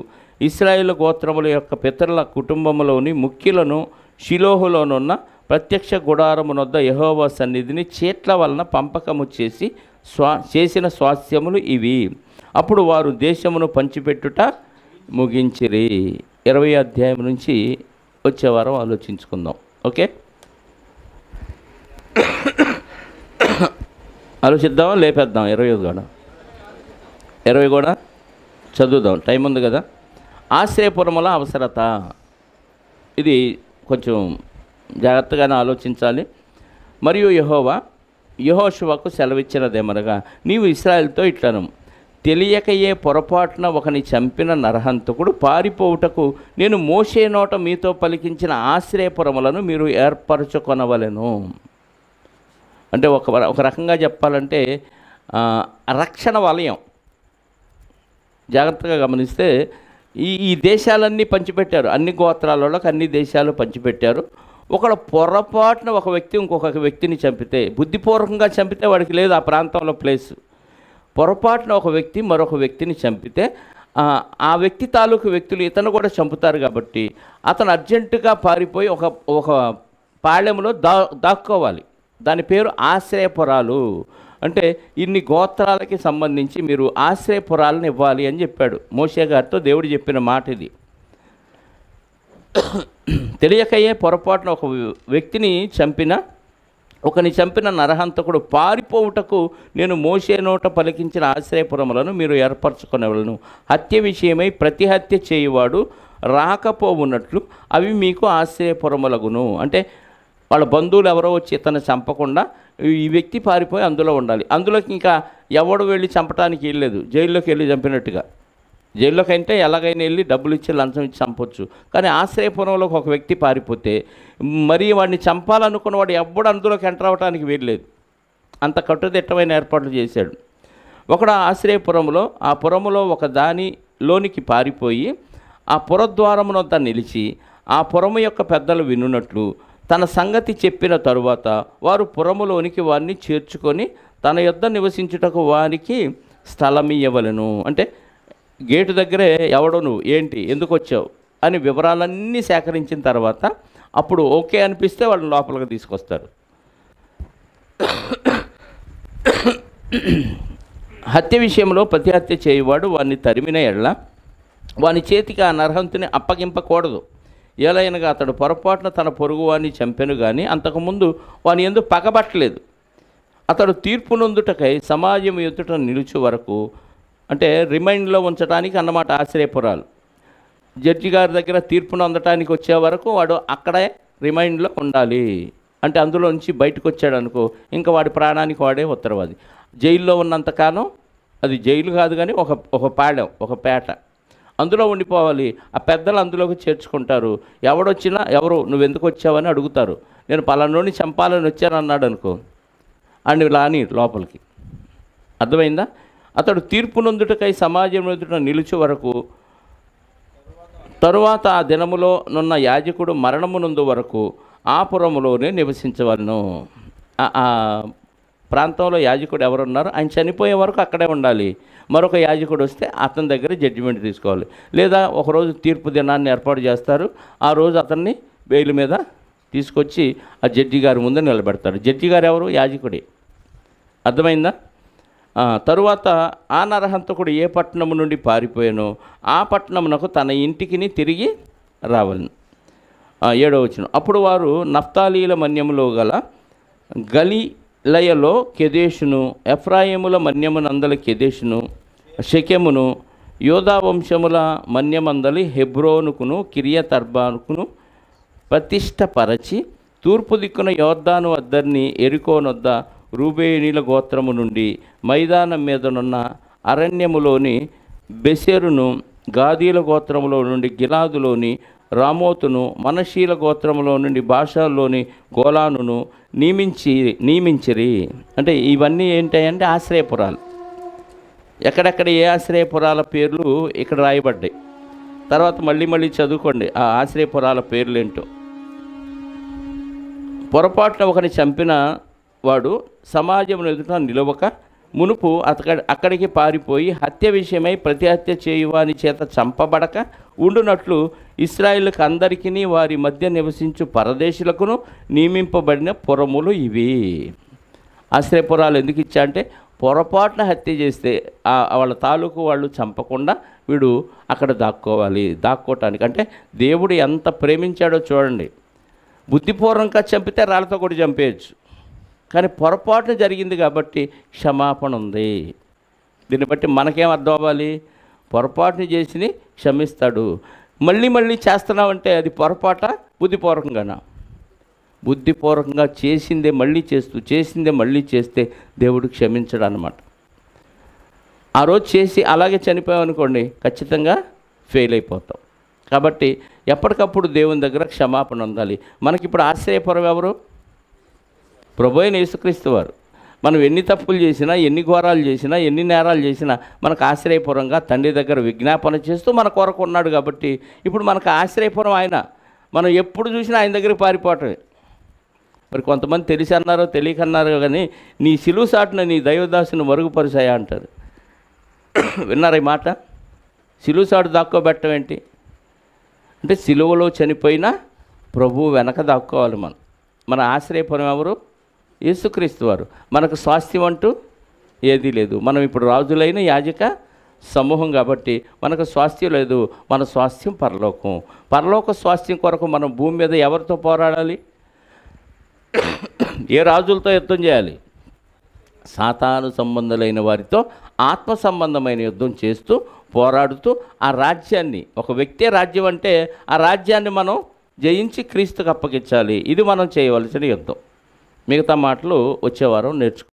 ఇశ్రాయేలు గోత్రముల యొక్క పితరుల కుటుంబములోని ముఖ్యులను షిలోహులోనున్న ప్రత్యక్ష గుడారమునొద్ద యెహోవా సన్నిధిని చీట్ల వలన పంపకము చేసి చేసిన స్వాస్థ్యములు ఇవి. అప్పుడు వారు దేశమును పంచిపెట్టుట ముగించిరి. 20వ అధ్యాయం నుంచి వచ్చే వారం ఆలోచించుకుందాం. ఓకే, ఆలోచిద్దామా? లేపేద్దాం. 20 కూడా చదువుదాం, టైం ఉంది కదా. ఆశ్రయపురముల అవసరత, ఇది కొంచెం జాగ్రత్తగానే ఆలోచించాలి. మరియు యెహోషువకు సెలవిచ్చినదేమనగా, నీవు ఇశ్రాయేలుతో ఇట్లను, తెలియకయే పొరపాటున ఒకని చంపిన నరహంతకుడు పారిపోవుటకు నేను మోషే నోట మీతో పలికించిన ఆశ్రయపురములను మీరు ఏర్పరచుకొనవలెను. అంటే ఒక రకంగా చెప్పాలంటే రక్షణ వలయం. జాగ్రత్తగా గమనిస్తే ఈ దేశాలన్నీ పంచిపెట్టారు, అన్ని గోత్రాలలోకి అన్ని దేశాలు పంచిపెట్టారు. ఒకడు పొరపాటున ఒక వ్యక్తి ఇంకొక వ్యక్తిని చంపితే, బుద్ధిపూర్వకంగా చంపితే వాడికి లేదు ఆ ప్రాంతంలో ప్లేస్. పొరపాటున ఒక వ్యక్తి మరొక వ్యక్తిని చంపితే ఆ వ్యక్తి తాలూకు వ్యక్తులు ఇతను కూడా చంపుతారు. కాబట్టి అతను అర్జెంటుగా పారిపోయి ఒక పాళెంలో దాక్కోవాలి. దాని పేరు ఆశ్రయపురాలు. అంటే ఇన్ని గోత్రాలకి సంబంధించి మీరు ఆశ్రయపురాలను ఇవ్వాలి అని చెప్పాడు మోషే గారితో దేవుడు చెప్పిన మాట ఇది. తెలియకయే పొరపాటున ఒకని చంపిన నరహంతకుడు పారిపోవుటకు నేను మోషే నోట పలికించిన ఆశ్రయపురములను మీరు ఏర్పరచుకునేవలను. హత్య విషయమై ప్రతి హత్య చేయువాడు రాకపోవున్నట్లు అవి మీకు ఆశ్రయపురములగును. అంటే వాళ్ళ బంధువులు ఎవరో వచ్చి ఇతను చంపకుండా ఈ వ్యక్తి పారిపోయి అందులో ఉండాలి. అందులోకి ఇంకా ఎవడు వెళ్ళి చంపడానికి వెళ్ళలేదు, జైల్లోకి వెళ్ళి చంపినట్టుగా. జైల్లోకి అంటే ఎలాగైనా వెళ్ళి డబ్బులు ఇచ్చి లంచం ఇచ్చి చంపొచ్చు. కానీ ఆశ్రయపురంలోకి ఒక వ్యక్తి పారిపోతే మరి వాడిని చంపాలనుకున్న వాడు ఎవ్వడు అందులోకి ఎంటర్ అవ్వడానికి వీల్లేదు. అంత కట్టుదిట్టమైన ఏర్పాట్లు చేశాడు. ఒకడు ఆశ్రయపురంలో ఆ పురములో ఒక దానిలోనికి పారిపోయి ఆ పురద్వారమునొద్ద నిలిచి ఆ పురము యొక్క పెద్దలు వినున్నట్లు తన సంగతి చెప్పిన తరువాత వారు పురములోనికి వారిని చేర్చుకొని తన యొద్ద నివసించుటకు వారికి స్థలమియ్యవలెను. అంటే గేటు దగ్గరే ఎవడో నువ్వు ఏంటి ఎందుకు వచ్చావు అని వివరాలన్నీ సేకరించిన తర్వాత అప్పుడు ఓకే అనిపిస్తే వాళ్ళని లోపలికి తీసుకొస్తారు. హత్య విషయంలో ప్రతి హత్య చేయువాడు వాడిని తరిమిన ఎడల వాని చేతికి ఆ నరహంతుని అప్పగింపకూడదు. ఏలైనగా అతడు పొరపాటున తన పొరుగు వాడిని చంపెను కానీ అంతకుముందు వాని యందు పగబట్టలేదు. అతడు తీర్పు నొందుటకై సమాజం ఎదుట నిలుచు వరకు, అంటే రిమైండ్లో ఉంచడానికి అన్నమాట ఆశ్రయపురాలు. జడ్జి గారి దగ్గర తీర్పు నొందటానికి వచ్చే వరకు వాడు అక్కడే రిమైండ్లో ఉండాలి. అంటే అందులో నుంచి బయటకు వచ్చాడు అనుకో, ఇంకా వాడి ప్రాణానికి వాడే ఉత్తరవాది. జైల్లో ఉన్నంతకాలం అది జైలు కాదు కానీ ఒక పాడెం, ఒక పేట, అందులో ఉండిపోవాలి. ఆ పెద్దలు అందులోకి చేర్చుకుంటారు. ఎవడొచ్చినా ఎవరు నువ్వెందుకు వచ్చావని అడుగుతారు. నేను పలానోని చంపాలని వచ్చాను అన్నాడు అనుకో, అని లాని లోపలికి. అర్థమైందా? అతడు తీర్పు నొందుటకై సమాజం ఎదుట నిలుచు వరకు, తరువాత ఆ దినములో నున్న యాజకుడు మరణము నొందు వరకు ఆ పురములోనే నివసించవలను. ఆ ప్రాంతంలో యాజకుడు ఎవరున్నారో ఆయన చనిపోయే వరకు అక్కడే ఉండాలి. మరొక యాజకుడు వస్తే అతని దగ్గర జడ్జిమెంట్ తీసుకోవాలి. లేదా ఒకరోజు తీర్పు దినాన్ని ఏర్పాటు చేస్తారు. ఆ రోజు అతన్ని బెయిల్ మీద తీసుకొచ్చి ఆ జడ్జి గారి ముందు నిలబెడతారు. జడ్జి గారు ఎవరు? యాజకుడే. అర్థమైందా? తరువాత ఆ నరహంతకుడు ఏ పట్టణము నుండి పారిపోయానో ఆ పట్టణమునకు తన ఇంటికి తిరిగి రావాలను. 7వ వచనం. అప్పుడు వారు నఫ్తాలీల మన్యములో గల గలిలయలో కెదేషును, ఎఫ్రాయిముల మన్యమునందలి కెదేషును, షెకెమును, యోధా వంశముల మన్యమందలి హెబ్రోనుకును కిరియతర్బానుకును ప్రతిష్టపరచి తూర్పు దిక్కున యోర్దాను వద్దరిని ఎరికోనొద్ద రూబేనీల గోత్రము నుండి మైదానం మీదనున్న అరణ్యములోని బెసెరును, గాదీల గోత్రములో నుండి గిలాదులోని రామోతును, మనషీల గోత్రములో నుండి భాషల్లోని గోలానును నియమించిరి. అంటే ఇవన్నీ ఏంటంటే ఆశ్రయపురాలు. ఎక్కడెక్కడ ఏ ఆశ్రయపురాల పేర్లు ఇక్కడ రాయబడ్డాయి. తర్వాత మళ్ళీ చదువుకోండి ఆ ఆశ్రయపురాల పేర్లు ఏంటో. పొరపాటున ఒకరిని చంపిన వాడు సమాజం ఎదుట నిలవక మునుపు అక్కడికి పారిపోయి హత్య విషయమై ప్రతి హత్య చేయువాని చేత చంపబడక ఉండునట్లు ఇశ్రాయేలుకు అందరికీ వారి మధ్య నివసించు పరదేశులకును నియమింపబడిన పురములు ఇవి. ఆశ్రయపురాలు ఎందుకు ఇచ్చా అంటే పొరపాటున హత్య చేస్తే వాళ్ళ తాలూకు వాళ్ళు చంపకుండా వీడు అక్కడ దాక్కోవటానికి. అంటే దేవుడు ఎంత ప్రేమించాడో చూడండి. బుద్ధిపూర్వకంగా చంపితే రాళ్ళతో కూడా చంపేయచ్చు, కానీ పొరపాటున జరిగింది కాబట్టి క్షమాపణ ఉంది. దీన్ని బట్టి మనకేం అర్థం అవ్వాలి? పొరపాటుని చేసి క్షమిస్తాడు. మళ్ళీ చేస్తున్నావంటే అది పొరపాట, బుద్ధిపూర్వకంగానా? బుద్ధిపూర్వకంగా చేసిందే మళ్ళీ చేస్తే దేవుడు క్షమించడు అన్నమాట. ఆ రోజు చేసి అలాగే చనిపోయామనుకోండి, ఖచ్చితంగా ఫెయిల్ అయిపోతాం. కాబట్టి ఎప్పటికప్పుడు దేవుని దగ్గర క్షమాపణ ఉండాలి. మనకిప్పుడు ఆశ్రయపురం ఎవరు? ప్రభువైన యేసుక్రీస్తు వారు. మనం ఎన్ని తప్పులు చేసినా, ఎన్ని ఘోరాలు చేసినా, ఎన్ని నేరాలు చేసినా మనకు ఆశ్రయపురంగా తండ్రి దగ్గర విజ్ఞాపన చేస్తూ మన కొరకు ఉన్నాడు. కాబట్టి ఇప్పుడు మనకు ఆశ్రయపురం ఆయన. మనం ఎప్పుడు చూసినా ఆయన దగ్గరికి పారిపోవటమే. మరి కొంతమంది తెలిసి అన్నారో తెలియకన్నారో కానీ నీ సిలువ సాటున నీ దైవదాసుని మరుగుపరిచాయా అంటారు. విన్నారా ఈ మాట? సిలువ సాటు దాక్కోబెట్టం ఏంటి అంటే సిలువలో చనిపోయిన ప్రభువు వెనక దాక్కోవాలి. మన ఆశ్రయపురం ఎవరు? యేసుక్రీస్తు వారు. మనకు స్వాస్థ్యం అంటూ ఏదీ లేదు. మనం ఇప్పుడు రాజులైన యాజక సమూహం కాబట్టి మనకు స్వాస్థ్యం లేదు. మన స్వాస్థ్యం పరలోకం. పరలోక స్వాస్థ్యం కొరకు మనం భూమి మీద ఎవరితో పోరాడాలి? ఏ రాజులతో యుద్ధం చేయాలి? సాతాను సంబంధులైన వారితో ఆత్మ సంబంధమైన యుద్ధం చేస్తూ పోరాడుతూ ఆ రాజ్యాన్ని, ఒక వ్యక్తే రాజ్యం అంటే ఆ రాజ్యాన్ని మనం జయించి క్రీస్తుకు అప్పగించాలి. ఇది మనం చేయవలసిన యుద్ధం. మిగతా మాటలు వచ్చే వారం నేర్చుకుంటాం.